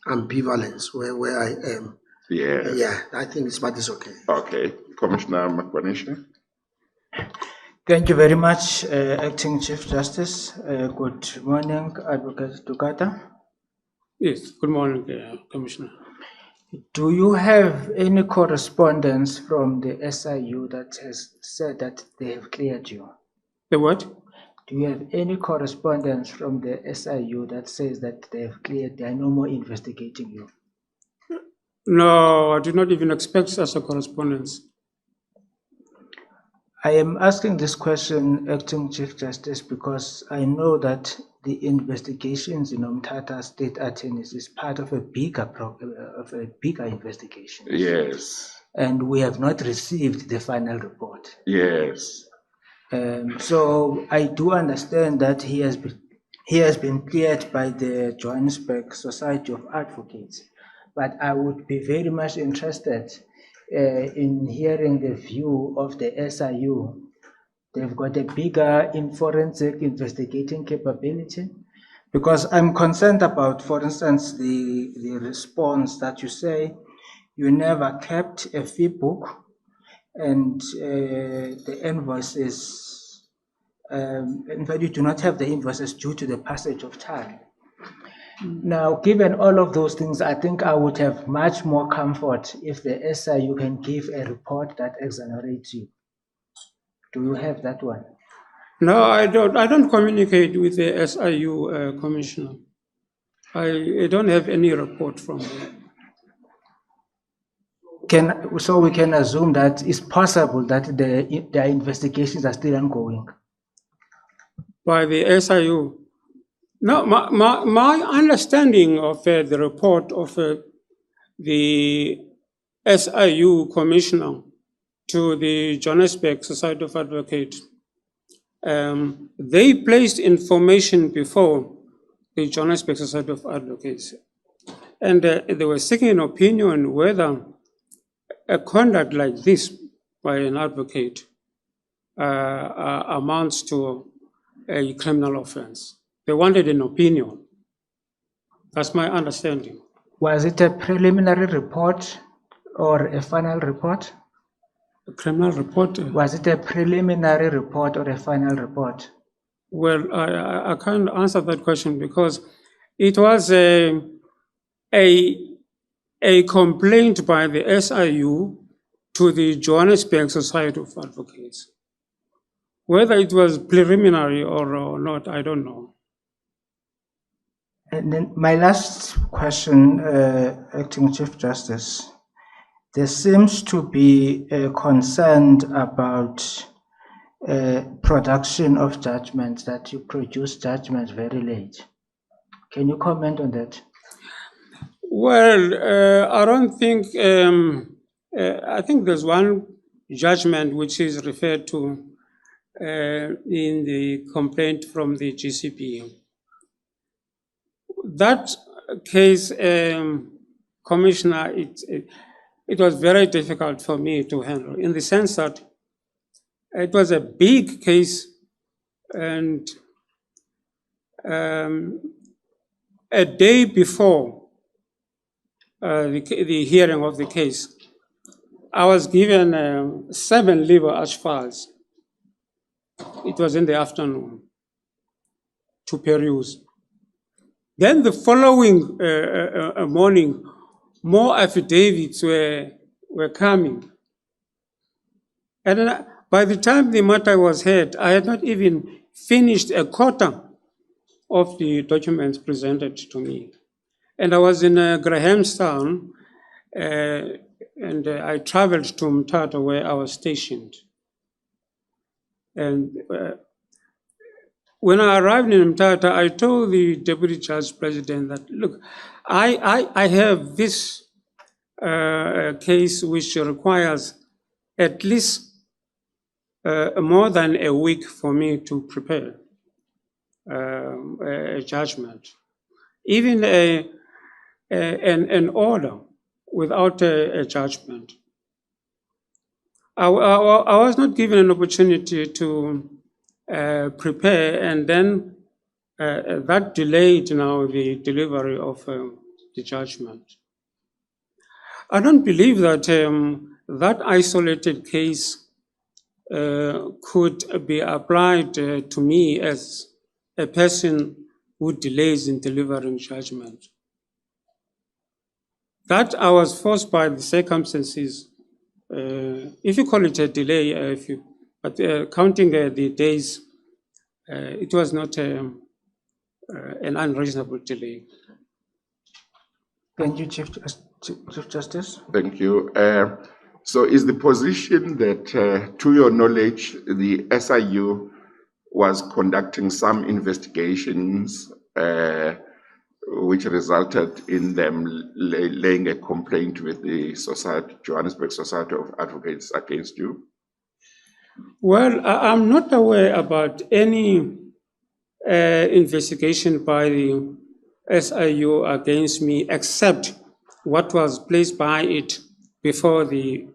ambivalence where I am.
Yes.
Yeah, I think it's okay.
Okay. Commissioner Makwanisha?
Thank you very much, Acting Chief Justice. Good morning, Advocate Dukada.
Yes, good morning, Commissioner.
Do you have any correspondence from the SIU that has said that they have cleared you?
The what?
Do you have any correspondence from the SIU that says that they have cleared, they are no more investigating you?
No, I did not even expect such a correspondence.
I am asking this question, Acting Chief Justice, because I know that the investigations in Mthatha State Attorneys is part of a bigger investigation.
Yes.
And we have not received the final report.
Yes.
So I do understand that he has been cleared by the Johannesburg Society of Advocates, but I would be very much interested in hearing the view of the SIU. They've got a bigger forensic investigating capability, because I'm concerned about, for instance, the response that you say you never kept a fee book, and the invoices, in fact, you do not have the invoices due to the passage of time. Now, given all of those things, I think I would have much more comfort if the SIU can give a report that exonerates you. Do you have that one?
No, I don't. I don't communicate with the SIU Commissioner. I don't have any report from them.
So we can assume that it's possible that their investigations are still ongoing.
By the SIU. No, my understanding of the report of the SIU Commissioner to the Johannesburg Society of Advocates, they placed information before the Johannesburg Society of Advocates, and they were seeking an opinion whether a conduct like this by an advocate amounts to a criminal offense. They wanted an opinion. That's my understanding.
Was it a preliminary report or a final report?
A criminal report?
Was it a preliminary report or a final report?
Well, I can't answer that question because it was a complaint by the SIU to the Johannesburg Society of Advocates. Whether it was preliminary or not, I don't know.
And then my last question, Acting Chief Justice, there seems to be a concern about production of judgments, that you produce judgments very late. Can you comment on that?
Well, I don't think, I think there's one judgment which is referred to in the complaint from the GCP. That case, Commissioner, it was very difficult for me to handle in the sense that it was a big case, and a day before the hearing of the case, I was given 7 legal arch files. It was in the afternoon to peruse. Then the following morning, more affidavits were coming. And then by the time the matter was heard, I had not even finished a quarter of the documents presented to me. And I was in Grahamstown, and I traveled to Mthatha where I was stationed. And When I arrived in Mthatha, I told the Deputy Judge President that, look, I have this case which requires at least more than a week for me to prepare a judgment. Even an order without a judgment. I was not given an opportunity to prepare, and then that delayed now the delivery of the judgment. I don't believe that that isolated case could be applied to me as a person who delays in delivering judgment. That I was forced by the circumstances, if you call it a delay, but counting the days, it was not an unreasonable delay.
Thank you, Chief Justice.
Thank you. So is the position that, to your knowledge, the SIU was conducting some investigations which resulted in them laying a complaint with the Johannesburg Society of Advocates against you?
Well, I'm not aware about any investigation by the SIU against me, except what was placed by it before the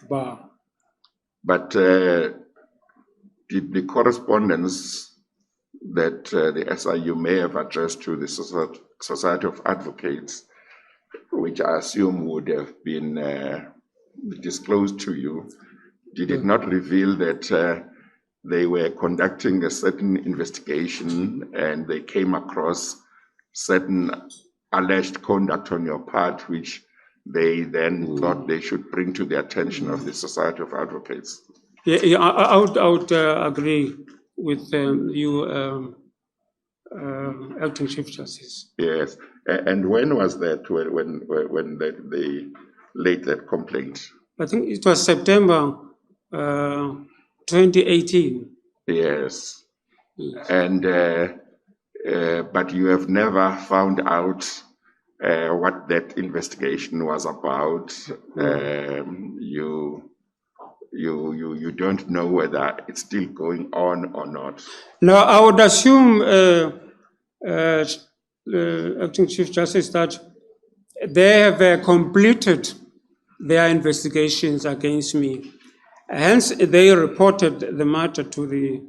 bar.
But did the correspondence that the SIU may have addressed to the Society of Advocates, which I assume would have been disclosed to you, did it not reveal that they were conducting a certain investigation and they came across certain alleged conduct on your part, which they then thought they should bring to the attention of the Society of Advocates?
Yeah, I would agree with you, Acting Chief Justice.
Yes. And when was that, when they laid that complaint?
I think it was September 2018.
Yes. And but you have never found out what that investigation was about. You don't know whether it's still going on or not.
Now, I would assume, Acting Chief Justice, that they have completed their investigations against me. Hence, they reported the matter to the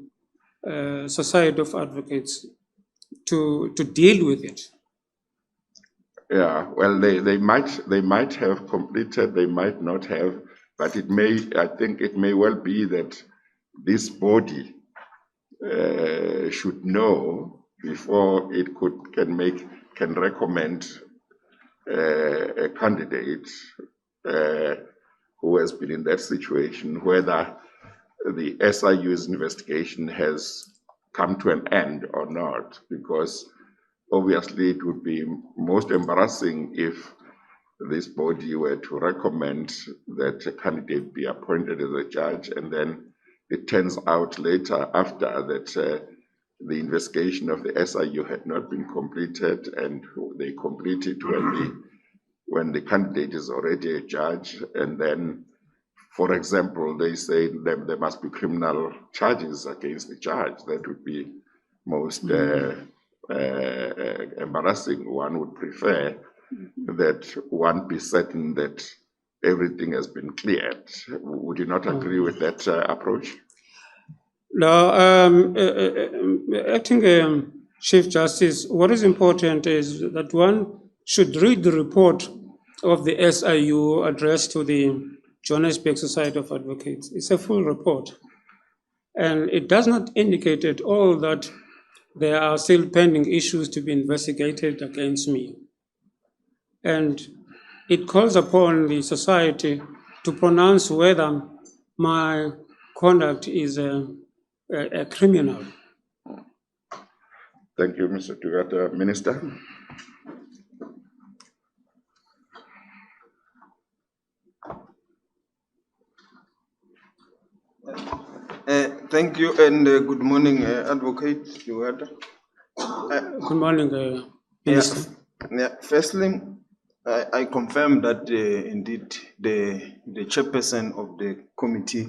Society of Advocates to deal with it.
Yeah, well, they might have completed, they might not have, but I think it may well be that this body should know before it can recommend a candidate who has been in that situation, whether the SIU's investigation has come to an end or not, because obviously it would be most embarrassing if this body were to recommend that a candidate be appointed as a judge, and then it turns out later after that the investigation of the SIU had not been completed, and they complete it when the candidate is already a judge, and then, for example, they say that there must be criminal charges against the judge. That would be most embarrassing. One would prefer that one be certain that everything has been cleared. Would you not agree with that approach?
Now, Acting Chief Justice, what is important is that one should read the report of the SIU addressed to the Johannesburg Society of Advocates. It's a full report. And it does not indicate at all that there are still pending issues to be investigated against me. And it calls upon the society to pronounce whether my conduct is a criminal.
Thank you, Mr. Dukada. Minister?
Thank you and good morning, Advocate Dukada.
Good morning, Minister.
Firstly, I confirm that indeed the chairperson of the committee,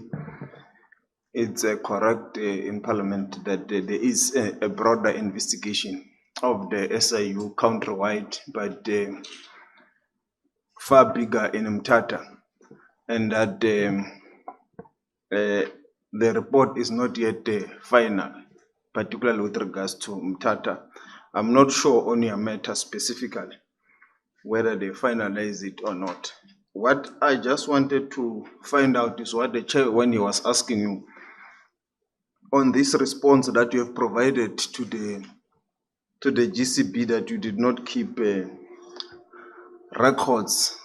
it's correct in Parliament that there is a broader investigation of the SIU countrywide, but far bigger in Mthatha, and that the report is not yet final, particularly with regards to Mthatha. I'm not sure on your matter specifically whether they finalize it or not. What I just wanted to find out is what the chair, when he was asking you on this response that you have provided to the GCB, that you did not keep records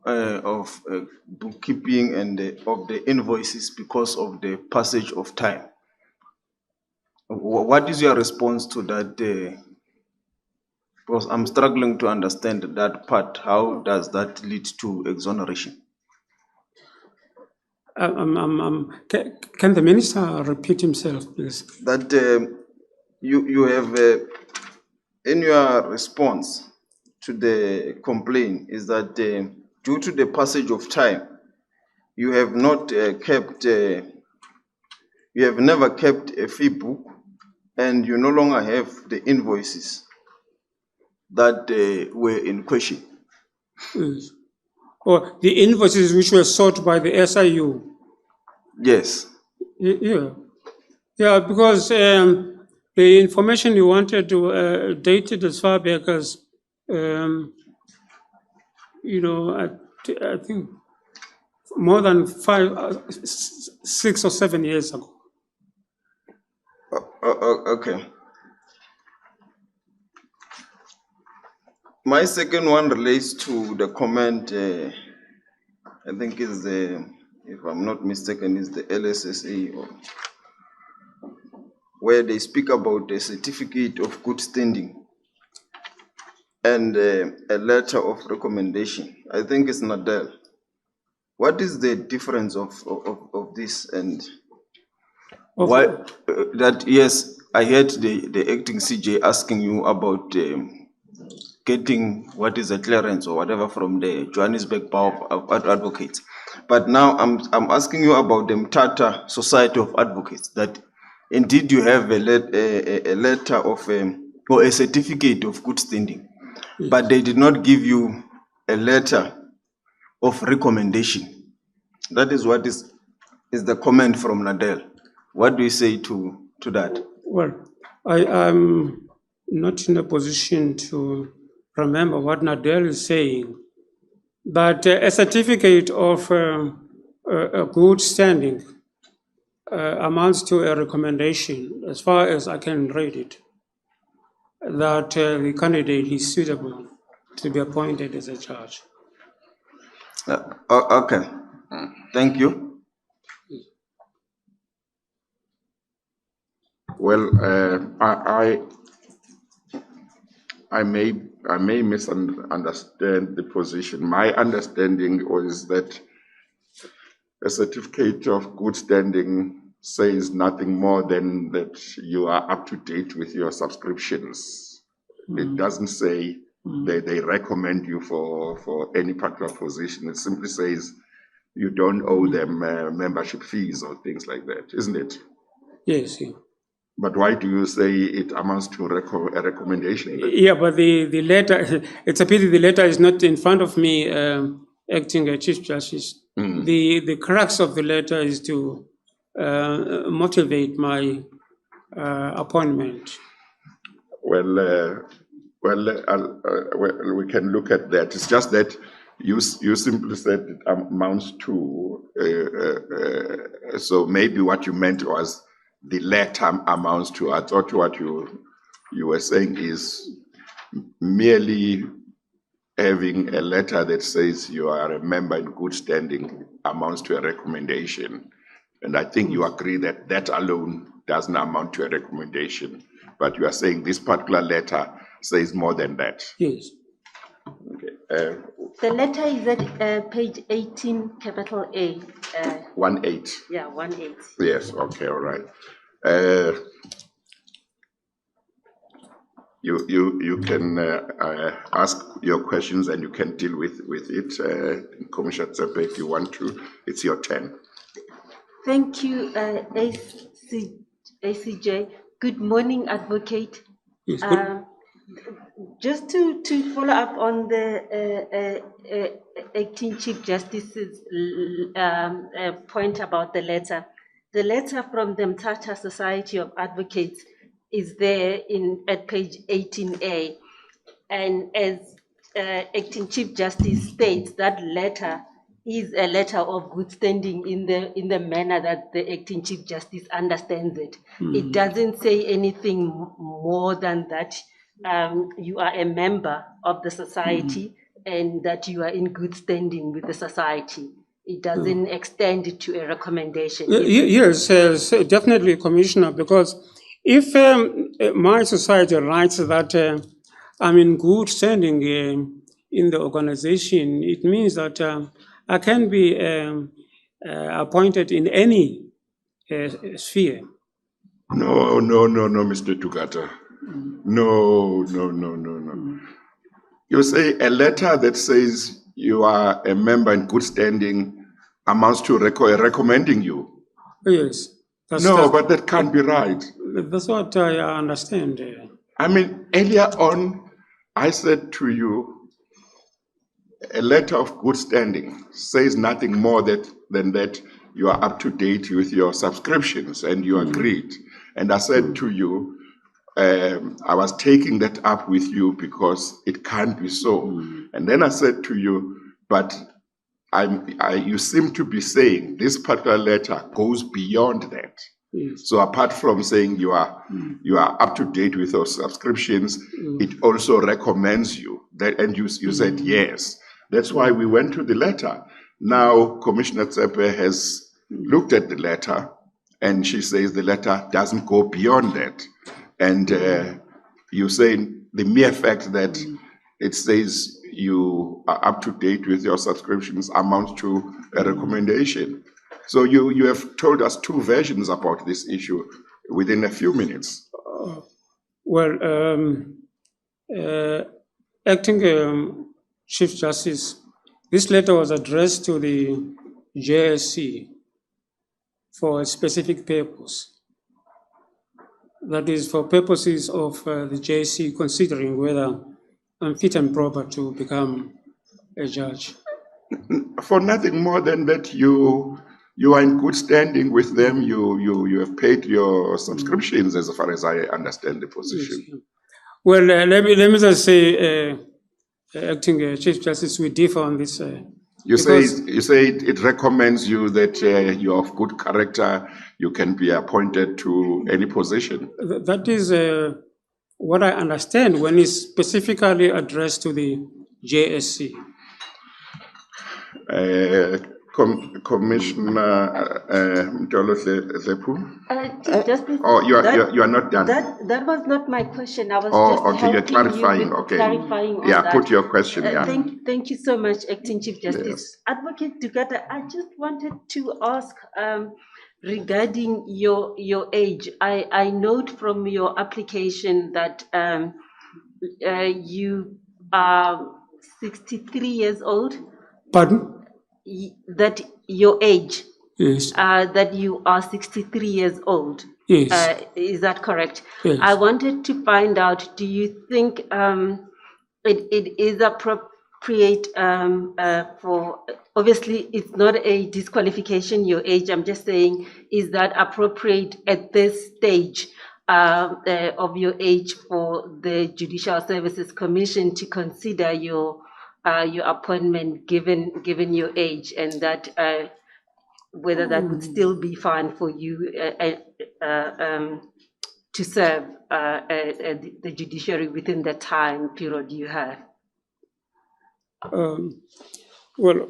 of bookkeeping and of the invoices because of the passage of time. What is your response to that? Because I'm struggling to understand that part. How does that lead to exoneration?
Can the minister repeat himself, please?
That you have in your response to the complaint is that due to the passage of time, you have not kept, you have never kept a fee book, and you no longer have the invoices that were in question.
Yes. Or the invoices which were sought by the SIU.
Yes.
Yeah, because the information you wanted to dated as far back as, I think more than 5, 6 or 7 years ago.
Okay. My second one relates to the comment, I think is the, if I'm not mistaken, is the LSSA, where they speak about a certificate of good standing and a letter of recommendation. I think it's Nadel. What is the difference of this, and why that? Yes, I heard the acting CJ asking you about getting what is a clearance or whatever from the Johannesburg Bar of Advocates, but now I'm asking you about the Mthatha Society of Advocates, that indeed you have a letter of or a certificate of good standing, but they did not give you a letter of recommendation. That is what is the comment from Nadel. What do you say to that?
Well, I am not in a position to remember what Nadel is saying, but a certificate of a good standing amounts to a recommendation, as far as I can read it, that the candidate is suitable to be appointed as a judge.
Okay, thank you.
Well, I may misunderstand the position. My understanding was that a certificate of good standing says nothing more than that you are up to date with your subscriptions. It doesn't say they recommend you for any particular position. It simply says you don't owe them membership fees or things like that, isn't it?
Yes. Yeah.
But why do you say it amounts to a recommendation?
Yeah, but the letter, it's a pity the letter is not in front of me, acting as Chief Justice. The crux of the letter is to motivate my appointment.
Well, we can look at that. It's just that you simply said it amounts to, so maybe what you meant was the letter amounts to. I thought what you were saying is merely having a letter that says you are a member in good standing amounts to a recommendation. And I think you agree that that alone doesn't amount to a recommendation. But you are saying this particular letter says more than that.
Yes.
Okay.
The letter is at page 18, capital A.
1-8.
Yeah, 1-8.
Yes, okay, all right. You can ask your questions and you can deal with it. Commissioner Tsepe, if you want to, it's your turn.
Thank you, ACJ. Good morning, Advocate.
Yes, good.
Just to follow up on the acting Chief Justice's point about the letter. The letter from the Mthatha Society of Advocates is there at page 18A. And as acting Chief Justice states, that letter is a letter of good standing in the manner that the acting Chief Justice understands it. It doesn't say anything more than that you are a member of the society and that you are in good standing with the society. It doesn't extend it to a recommendation.
Yes, definitely, Commissioner, because if my society writes that I'm in good standing in the organization, it means that I can be appointed in any sphere.
No, Mr. Dukada. No. You say a letter that says you are a member in good standing amounts to recommending you.
Yes.
But that can't be right.
That's what I understand.
I mean, earlier on, I said to you, a letter of good standing says nothing more than that you are up to date with your subscriptions, and you agreed. And I said to you, I was taking that up with you because it can't be so. And then I said to you, but you seem to be saying this particular letter goes beyond that.
Yes.
So apart from saying you are up to date with your subscriptions, it also recommends you. And you said yes. That's why we went to the letter. Now Commissioner Tsepe has looked at the letter, and she says the letter doesn't go beyond that. And you say the mere fact that it says you are up to date with your subscriptions amounts to a recommendation. So you have told us two versions about this issue within a few minutes.
Acting Chief Justice, this letter was addressed to the JSC for a specific purpose. That is for purposes of the JSC considering whether I'm fit and proper to become a judge.
For nothing more than that, you are in good standing with them. You have paid your subscriptions, as far as I understand the position.
Yes. Well, let me just say, Acting Chief Justice, we differ on this.
You say it recommends you that you are of good character, you can be appointed to any position.
That is what I understand when it's specifically addressed to the JSC.
Commissioner Mthatha.
Chief Justice,
you are not done.
That was not my question. I was
You're clarifying.
Clarifying on
yeah,
that.
put your question.
Thank you so much, Acting Chief Justice.
Yes.
Advocate Dukada, I just wanted to ask regarding your age. I note from your application that you are 63 years old.
Pardon?
That your age.
Yes.
That you are 63 years old.
Yes.
Is that correct?
Yes.
I wanted to find out, do you think it is appropriate for, obviously it's not a disqualification, your age, I'm just saying, is that appropriate at this stage of your age for the Judicial Services Commission to consider your appointment given your age, and that whether that would still be fine for you to serve the judiciary within the time period you have?
Well,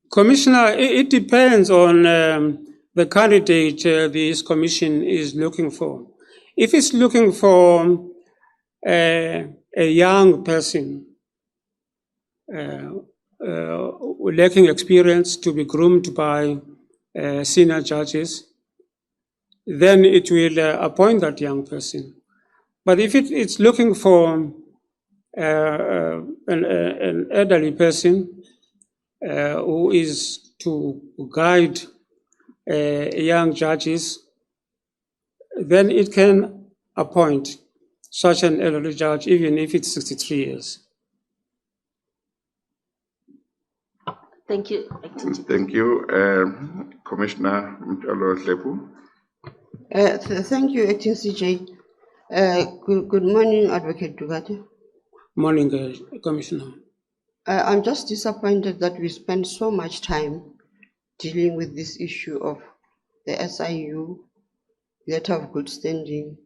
Commissioner, it depends on the candidate this commission is looking for. If it's looking for a young person lacking experience to be groomed by senior judges, then it will appoint that young person. But if it's looking for an elderly person who is to guide young judges, then it can appoint such an elderly judge, even if it's 63 years.
Thank you, Acting Chief.
Thank you. Commissioner Mthatha.
Thank you, Acting CJ. Good morning, Advocate Dukada.
Morning, Commissioner.
I'm just disappointed that we spend so much time dealing with this issue of the SIU letter of good standing.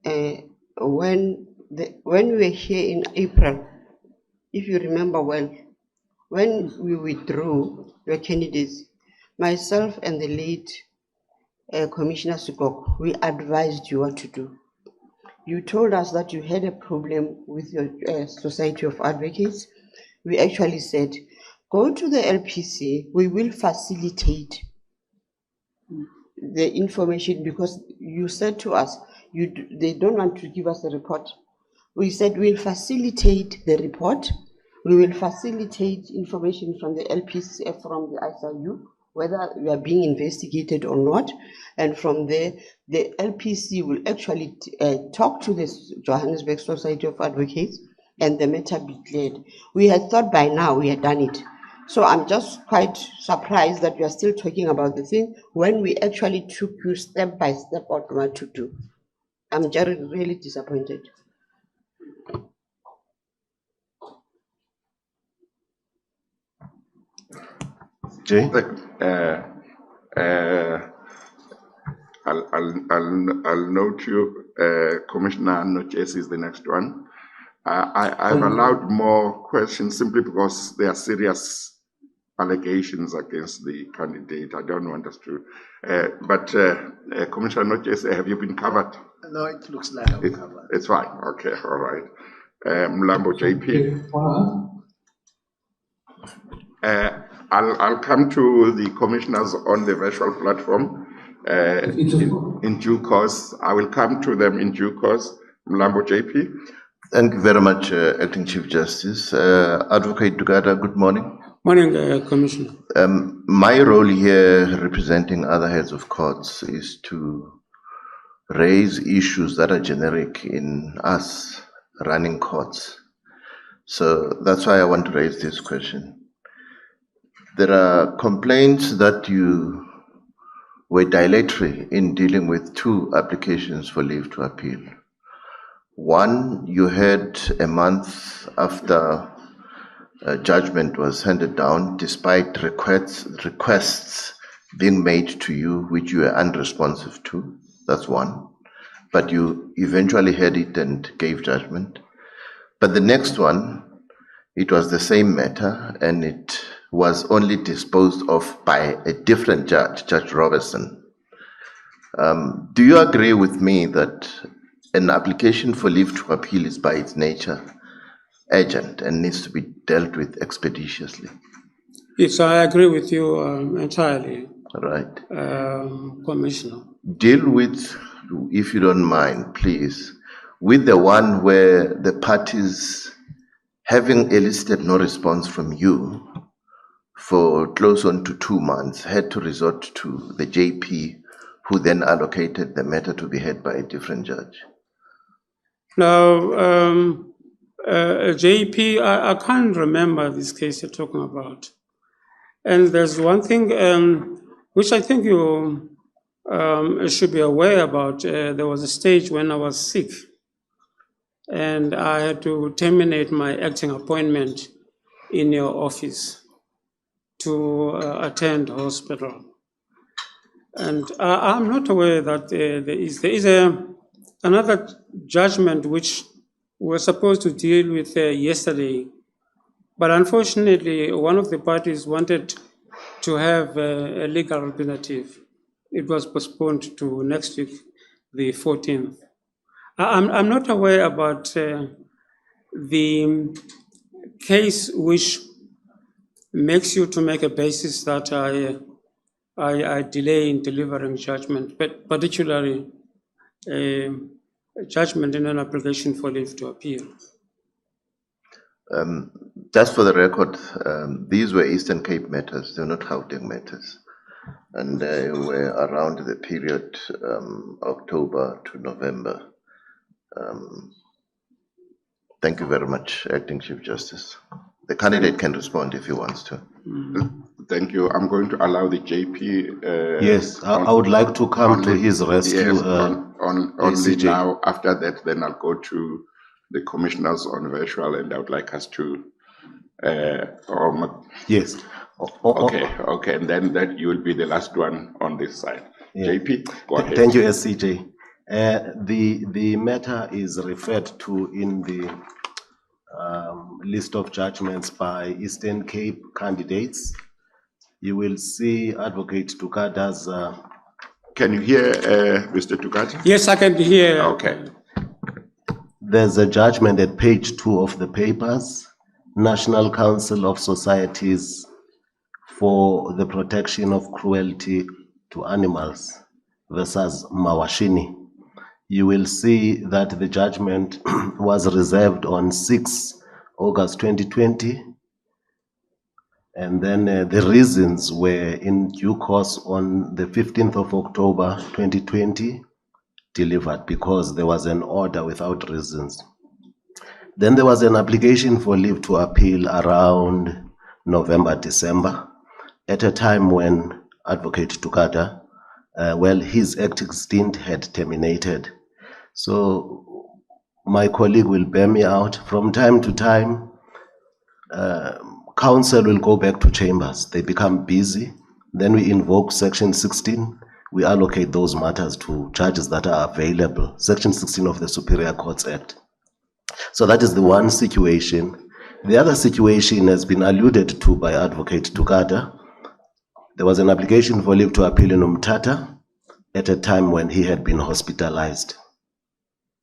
When we were here in April, if you remember well, when we withdrew your candidates, myself and the late Commissioner Sukok, we advised you what to do. You told us that you had a problem with your Society of Advocates. We actually said, go to the LPC, we will facilitate the information, because you said to us, they don't want to give us the report. We said we'll facilitate the report, we will facilitate information from the LPC, from the ICU, whether we are being investigated or not, and from there, the LPC will actually talk to the Johannesburg Society of Advocates, and the matter be cleared. We had thought by now we had done it. So I'm just quite surprised that we are still talking about the thing when we actually took you step by step on what to do. I'm really disappointed.
Jay?
I'll note you. Commissioner Noches is the next one. I've allowed more questions simply because there are serious allegations against the candidate. I don't want us to. But Commissioner Noches, have you been covered?
No, it looks like I'm covered.
It's fine. Okay, all right. Mlambo JP. I'll come to the commissioners on the virtual platform in due course. I will come to them in due course. Mlambo JP.
Thank you very much, Acting Chief Justice. Advocate Dukada, good morning.
Morning, Commissioner.
My role here, representing other heads of courts, is to raise issues that are generic in us running courts. So that's why I want to raise this question. There are complaints that you were dilatory in dealing with two applications for leave to appeal. One, you had a month after judgment was handed down, despite requests being made to you, which you were unresponsive to. That's one. But you eventually had it and gave judgment. But the next one, it was the same matter, and it was only disposed of by a different judge, Judge Robertson. Do you agree with me that an application for leave to appeal is by its nature urgent and needs to be dealt with expeditiously?
Yes, I agree with you entirely.
Right.
Commissioner.
Deal with, if you don't mind, please, with the one where the parties, having elicited no response from you for close on to 2 months, had to resort to the JP, who then allocated the matter to be heard by a different judge.
Now, JP, I can't remember this case you're talking about. And there's one thing which I think you should be aware about. There was a stage when I was sick and I had to terminate my acting appointment in your office to attend hospital. And I'm not aware that there is another judgment which we're supposed to deal with yesterday. But unfortunately, one of the parties wanted to have a legal representative. It was postponed to next week, the 14th. I'm not aware about the case which makes you to make a basis that I delay in delivering judgment, but particularly judgment in an application for leave to appeal.
Just for the record, these were Eastern Cape matters, they're not Gauteng matters. And they were around the period October to November. Thank you very much, Acting Chief Justice. The candidate can respond if he wants to.
Thank you. I'm going to allow the JP.
Yes, I would like to come to his rescue.
Yes, only
ACJ.
now. After that, then I'll go to the commissioners on virtual, and I would like us to.
Yes.
Okay, and then that you will be the last one on this side.
Yeah.
JP, go ahead.
Thank you, SCJ. The matter is referred to in the list of judgments by Eastern Cape candidates. You will see Advocate Dukada's.
Can you hear Mr. Dukada?
Yes, I can hear.
Okay.
There's a judgment at page 2 of the papers, National Council of Societies for the Protection of Cruelty to Animals versus Mawashini. You will see that the judgment was reserved on 6 August 2020. And then the reasons were in due course on the 15th of October 2020 delivered because there was an order without reasons. Then there was an application for leave to appeal around November, December, at a time when Advocate Dukada, his acting stint had terminated. So my colleague will bear me out. From time to time, council will go back to chambers. They become busy. Then we invoke Section 16. We allocate those matters to judges that are available. Section 16 of the Superior Courts Act. So that is the one situation. The other situation has been alluded to by Advocate Dukada. There was an application for leave to appeal in Mthatha at a time when he had been hospitalized.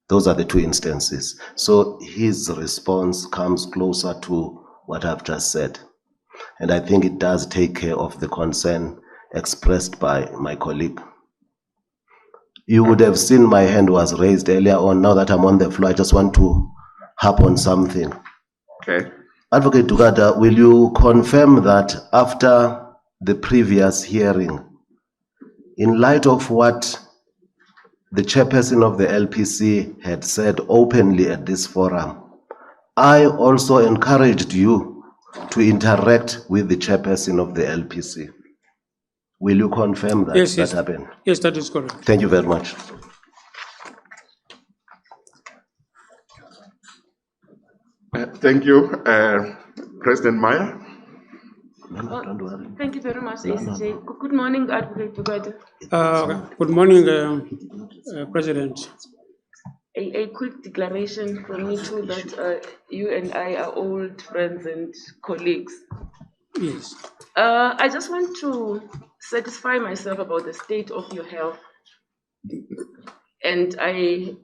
Those are the two instances. So his response comes closer to what I've just said. And I think it does take care of the concern expressed by my colleague. You would have seen my hand was raised earlier on. Now that I'm on the floor, I just want to harp on something.
Okay.
Advocate Dukada, will you confirm that after the previous hearing, in light of what the chairperson of the LPC had said openly at this forum, I also encouraged you to interact with the chairperson of the LPC. Will you confirm that
Yes.
happened?
Yes, that is correct.
Thank you very much.
Thank you, President Meyer.
Don't worry.
Thank you very much, ACJ. Good morning, Advocate Dukada.
Good morning, President.
A quick declaration from me too that you and I are old friends and colleagues.
Yes.
I just want to satisfy myself about the state of your health. And I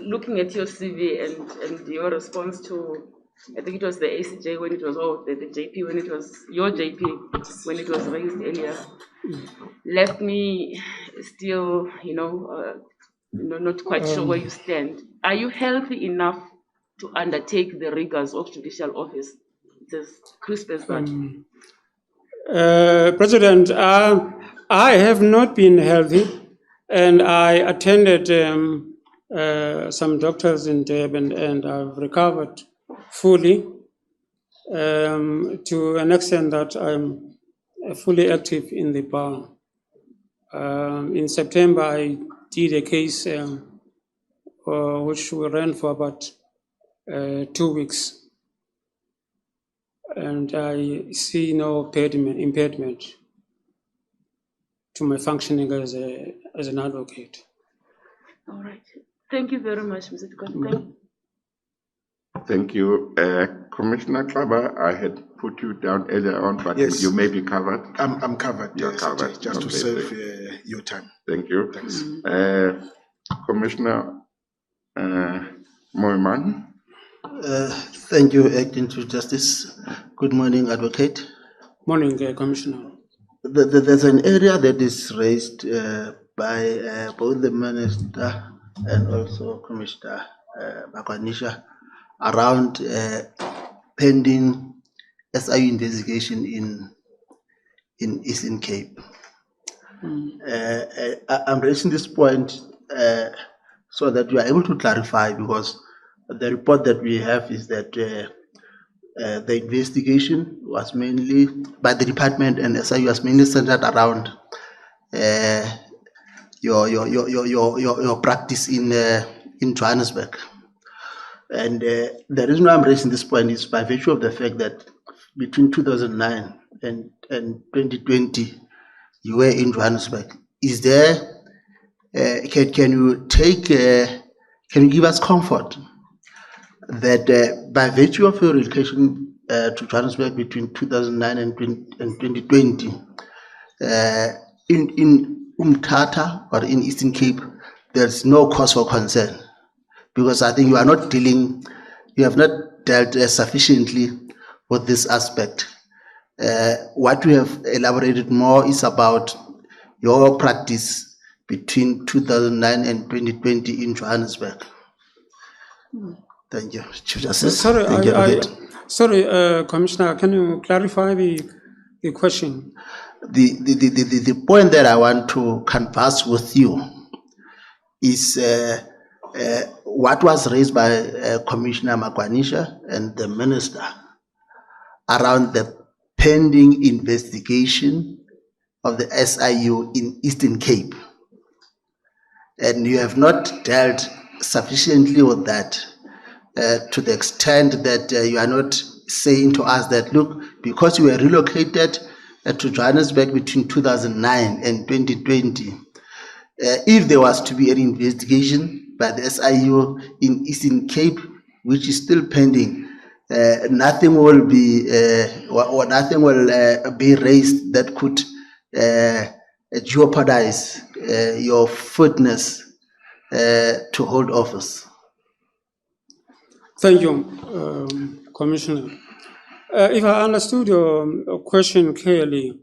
looking at your CV and your response to, I think it was the ACJ when it was, the JP when it was, your JP when it was raised earlier, left me still, not quite sure where you stand. Are you healthy enough to undertake the rigors of judicial office? It's as crisp as that.
President, I have not been healthy, and I attended some doctors in Durban, and I've recovered fully to an extent that I'm fully active in the bar. In September, I did a case which we ran for about 2 weeks. And I see no impediment to my functioning as an advocate.
All right. Thank you very much, Mr. Dukada.
Thank you. Commissioner Klaba, I had put you down earlier on, but
Yes.
you may be covered.
I'm covered.
You're
yes,
covered.
just to
Okay,
save your time.
Thank you.
Thanks.
Commissioner Moiman.
Thank you, Acting Chief Justice. Good morning, Advocate.
Morning, Commissioner.
There's an area that is raised by both the minister and also Commissioner Makwanisha around pending SIU investigation in Eastern Cape. I'm raising this point so that you are able to clarify, because the report that we have is that the investigation was mainly by the department and SIU was mainly centered around your practice in Johannesburg. And the reason why I'm raising this point is by virtue of the fact that between 2009 and 2020, you were in Johannesburg. Is there, can you give us comfort that by virtue of your relocation to Johannesburg between 2009 and 2020, in Mthatha or in Eastern Cape, there's no cause for concern? Because I think you have not dealt sufficiently with this aspect. What we have elaborated more is about your practice between 2009 and 2020 in Johannesburg. Thank you, Chief Justice.
Sorry,
Thank you,
Commissioner, can you clarify the question?
The point that I want to converse with you is what was raised by Commissioner Makwanisha and the Minister around the pending investigation of the SIU in Eastern Cape. And you have not dealt sufficiently with that to the extent that you are not saying to us that, look, because you were relocated to Johannesburg between 2009 and 2020, if there was to be an investigation by the SIU in Eastern Cape, which is still pending, nothing will be raised that could jeopardize your fitness to hold office.
Thank you, Commissioner. If I understood your question clearly,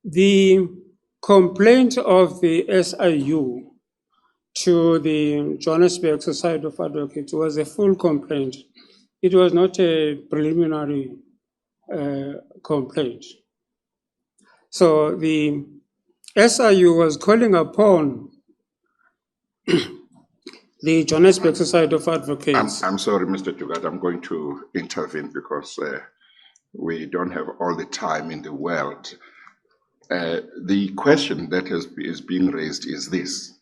the complaint of the SIU to the Johannesburg Society of Advocates was a full complaint. It was not a preliminary complaint. So the SIU was calling upon the Johannesburg Society of Advocates.
I'm sorry, Mr. Dukada, I'm going to intervene because we don't have all the time in the world. The question that is being raised is this.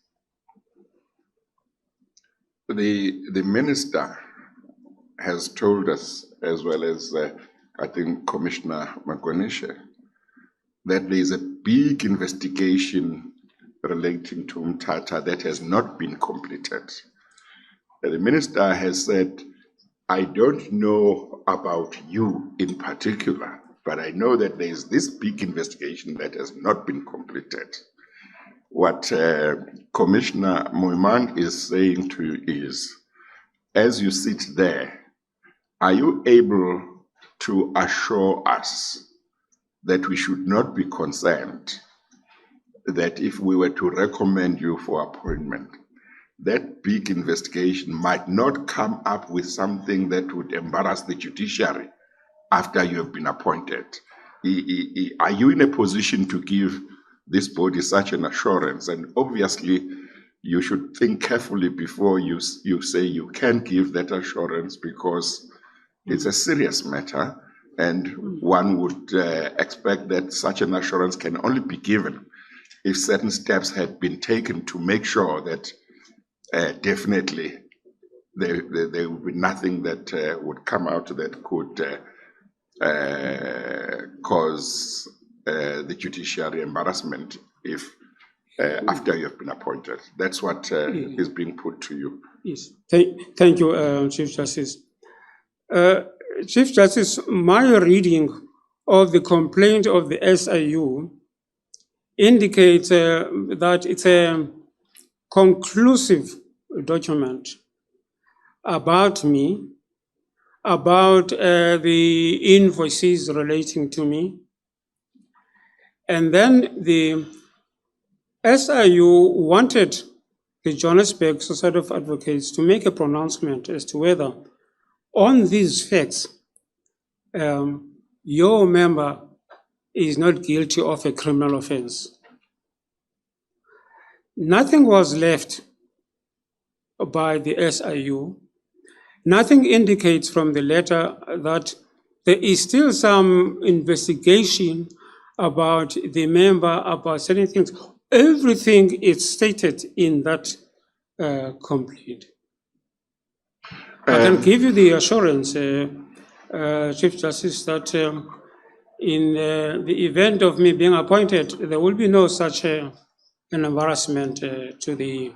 The minister has told us, as well as I think Commissioner Makwanisha, that there is a big investigation relating to Mthatha that has not been completed. The minister has said, I don't know about you in particular, but I know that there is this big investigation that has not been completed. What Commissioner Moiman is saying to you is, as you sit there, are you able to assure us that we should not be concerned that if we were to recommend you for appointment, that big investigation might not come up with something that would embarrass the judiciary after you have been appointed? Are you in a position to give this body such an assurance? And obviously, you should think carefully before you say you can give that assurance, because it's a serious matter, and one would expect that such an assurance can only be given if certain steps had been taken to make sure that definitely there would be nothing that would come out that could cause the judiciary embarrassment if after you have been appointed. That's what is being put to you.
Yes. Thank you, Chief Justice. Chief Justice, my reading of the complaint of the SIU indicates that it's a conclusive document about me, about the invoices relating to me. And then the SIU wanted the Johannesburg Society of Advocates to make a pronouncement as to whether on these facts, your member is not guilty of a criminal offense. Nothing was left by the SIU. Nothing indicates from the letter that there is still some investigation about the member, about certain things. Everything is stated in that complaint. I can give you the assurance, Chief Justice, that in the event of me being appointed, there will be no such an embarrassment to the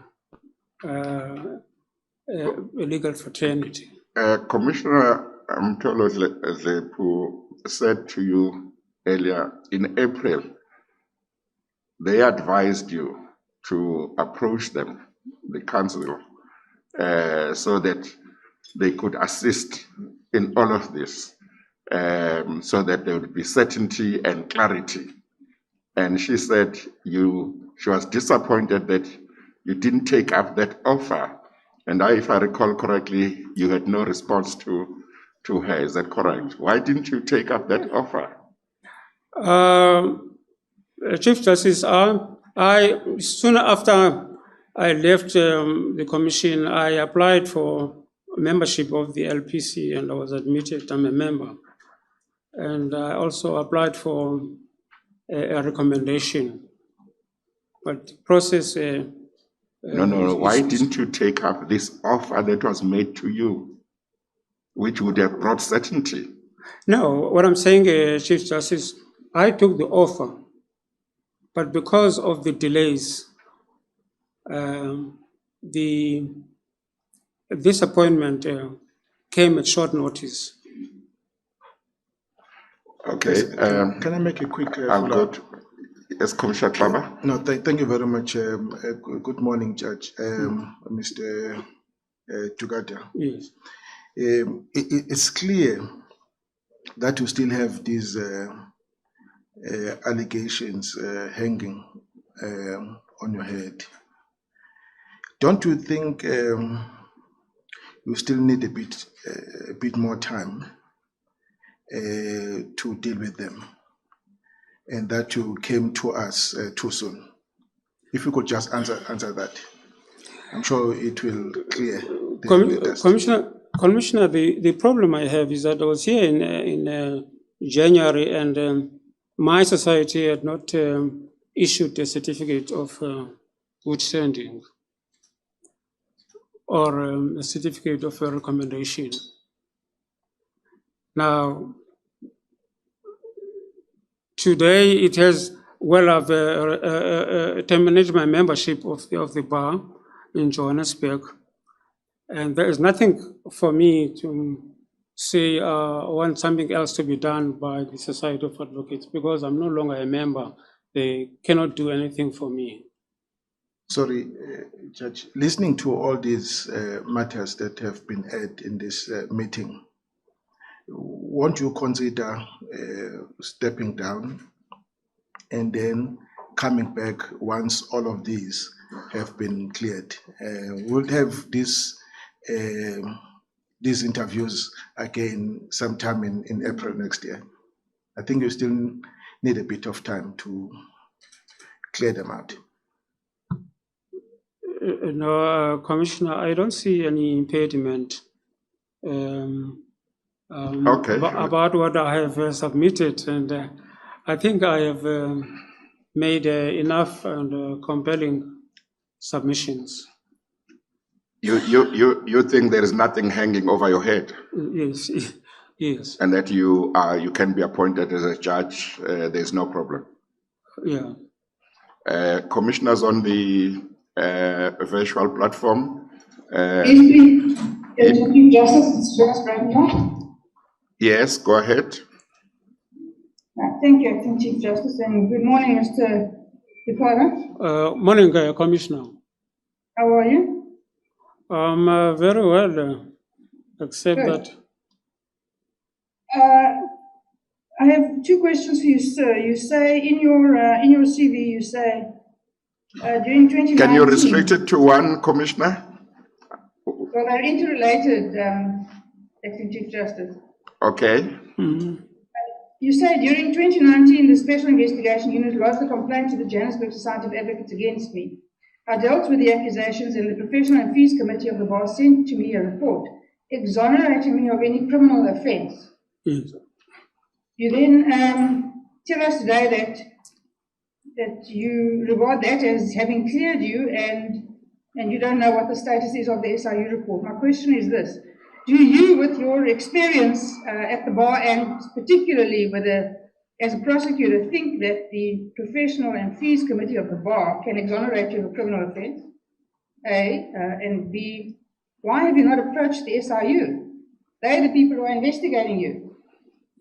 legal fraternity.
Commissioner Mthatha said to you earlier in April, they advised you to approach them, the council, so that they could assist in all of this, so that there would be certainty and clarity. And she said she was disappointed that you didn't take up that offer. And if I recall correctly, you had no response to her. Is that correct? Why didn't you take up that offer?
Chief Justice, I soon after I left the commission, I applied for membership of the LPC and I was admitted. I'm a member. And I also applied for a recommendation. But the process...
No. Why didn't you take up this offer that was made to you, which would have brought certainty?
No, what I'm saying, Chief Justice, I took the offer, but because of the delays, this appointment came at short notice.
Okay.
Can I make a quick
I'll go
follow-up?
to, yes, Commissioner Klaba.
No, thank you very much. Good morning, Judge. Mr. Dukada.
Yes.
It's clear that you still have these allegations hanging on your head. Don't you think you still need a bit more time to deal with them, and that you came to us too soon? If you could just answer that, I'm sure it will clear the dust.
Commissioner, the problem I have is that I was here in January and my society had not issued a certificate of good standing or a certificate of a recommendation. Now, today it has, I've terminated my membership of the bar in Johannesburg, and there is nothing for me to say I want something else to be done by the Society of Advocates because I'm no longer a member. They cannot do anything for me.
Sorry, Judge, listening to all these matters that have been aired in this meeting, won't you consider stepping down and then coming back once all of these have been cleared? We'll have these interviews again sometime in April next year. I think you still need a bit of time to clear them out.
No, Commissioner, I don't see any impediment about what I have submitted, and I think I have made enough and compelling submissions.
You think there is nothing hanging over your head?
Yes, yes.
And that you can be appointed as a judge, there's no problem?
Yeah.
Commissioners on the virtual platform.
Chief Justice, it's right now.
Yes, go ahead.
Thank you, Acting Chief Justice, and good morning, Mr. Dukada.
Morning, Commissioner.
How are you?
I'm very well, except
Good.
that
I have two questions for you, sir. You say in your CV, you say during 2019.
Can you restrict it to one, Commissioner?
Well, they're interrelated, Acting Chief Justice.
Okay.
You say during 2019, the Special Investigation Unit lodged a complaint to the Johannesburg Society of Advocates against me. I dealt with the accusations, and the Professional and Fees Committee of the Bar sent to me a report exonerating me of any criminal offence.
Yes.
You then tell us today that you regard that as having cleared you, and you don't know what the status is of the SIU report. My question is this: do you, with your experience at the bar, and particularly as a prosecutor, think that the Professional and Fees Committee of the Bar can exonerate you of a criminal offence? A, and B, why have you not approached the SIU? They're the people who are investigating you.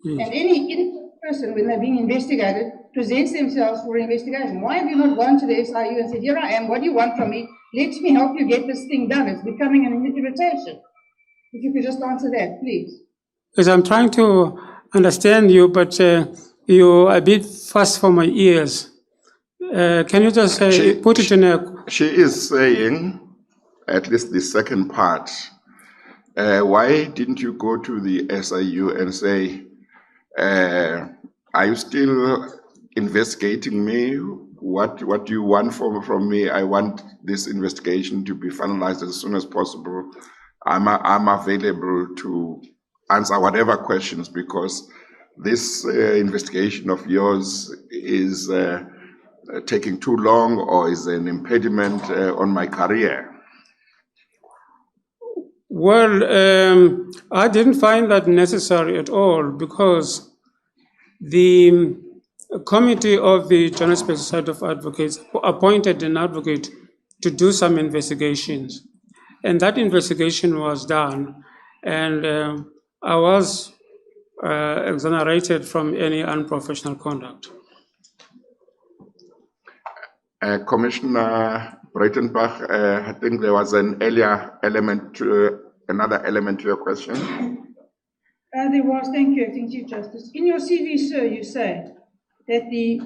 And any person, when they're being investigated, presents themselves for investigation. Why have you not gone to the SIU and said, here I am, what do you want from me? Let me help you get this thing done. It's becoming an irritation. If you could just answer that, please.
Yes, I'm trying to understand you, but you're a bit fast for my ears. Can you just put it in a...
She is saying, at least the second part, why didn't you go to the SIU and say, are you still investigating me? What do you want from me? I want this investigation to be finalized as soon as possible. I'm available to answer whatever questions, because this investigation of yours is taking too long or is an impediment on my career.
Well, I didn't find that necessary at all, because the committee of the Johannesburg Society of Advocates appointed an advocate to do some investigations. And that investigation was done, and I was exonerated from any unprofessional conduct.
Commissioner Breitenbach, I think there was an earlier element another element to your question.
There was, thank you, Acting Chief Justice. In your CV, sir, you say that the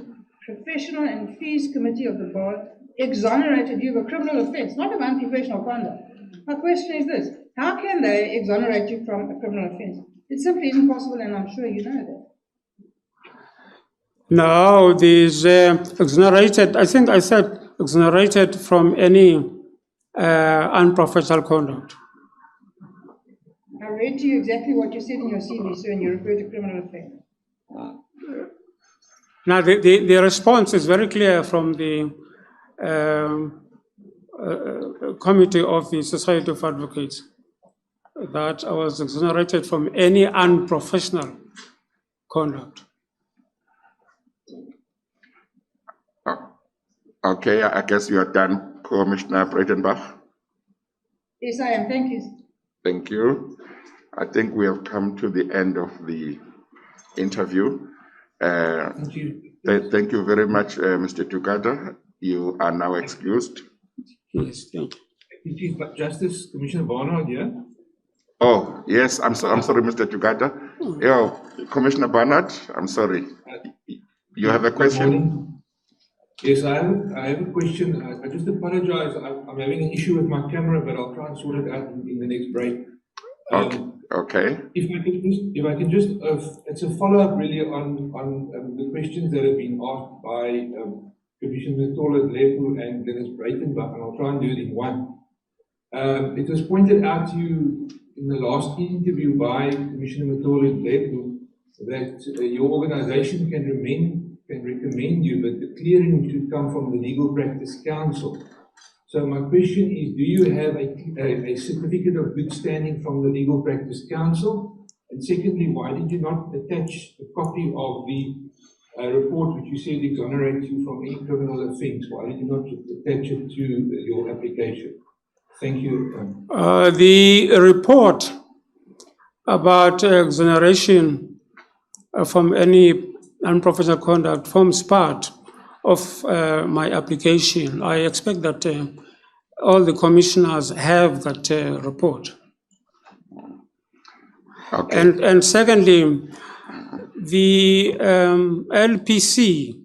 Professional and Fees Committee of the Bar exonerated you of a criminal offence, not of unprofessional conduct. My question is this: how can they exonerate you from a criminal offence? It simply isn't possible, and I'm sure you know that.
No, these exonerated, I think I said exonerated from any unprofessional conduct.
I read to you exactly what you said in your CV, sir, and you referred to criminal offence.
Now, the response is very clear from the committee of the Society of Advocates that I was exonerated from any unprofessional conduct.
Okay, I guess you are done, Commissioner Breitenbach.
Yes, I am. Thank you.
Thank you. I think we have come to the end of the interview.
Thank you.
Thank you very much, Mr. Dukada. You are now excused.
Yes, thank
you. Chief Justice, Commissioner Barnard here.
Oh, yes, I'm sorry, Mr. Dukada. Yeah, Commissioner Barnard, I'm sorry. You have a question?
Yes, I have a question. I just apologize. I'm having an issue with my camera, but I'll try and sort it out in the next break.
Okay.
If I can just, it's a follow-up really on the questions that have been asked by Commissioner Mthatha and Dennis Breitenbach, and I'll try and do it in one. It was pointed out to you in the last interview by Commissioner Mthatha that your organization can recommend you, but the clearing should come from the Legal Practice Council. So my question is, do you have a certificate of good standing from the Legal Practice Council? And secondly, why did you not attach a copy of the report which you said exonerates you from any criminal offence? Why did you not attach it to your application? Thank you.
The report about exoneration from any unprofessional conduct forms part of my application. I expect that all the commissioners have that report.
Okay.
And secondly, the LPC,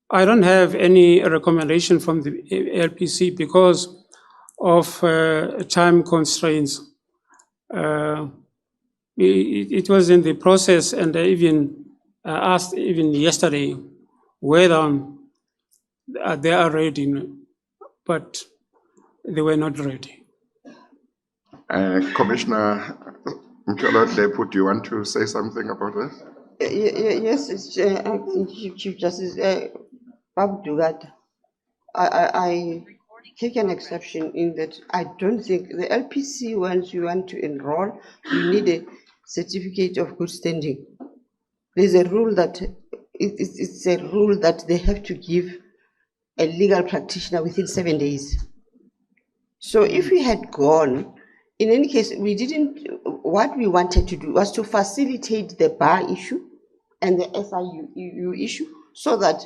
I don't have any recommendation from the LPC because of time constraints. It was in the process, and I even asked even yesterday whether they are ready, but they were not ready.
Commissioner Mthatha, do you want to say something about that?
Yes, it's, Acting Chief Justice Babu Dukada. I take an exception in that I don't think the LPC, once you want to enroll, you need a certificate of good standing. There's a rule that it's a rule that they have to give a legal practitioner within 7 days. So if we had gone, in any case, we didn't, what we wanted to do was to facilitate the bar issue and the SIU issue so that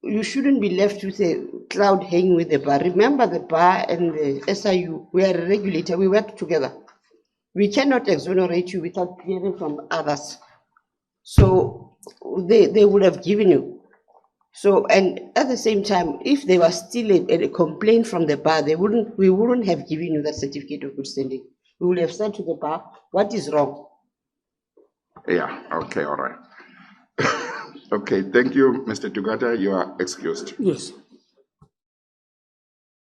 you shouldn't be left with a cloud hanging with the bar. Remember, the bar and the SIU, we are a regulator, we work together. We cannot exonerate you without clearing from others. So they would have given you. So, and at the same time, if there was still a complaint from the bar, we wouldn't have given you that certificate of good standing. We would have said to the bar, what is wrong?
Yeah, okay, all right. Okay, thank you, Mr. Dukada. You are excused.
Yes.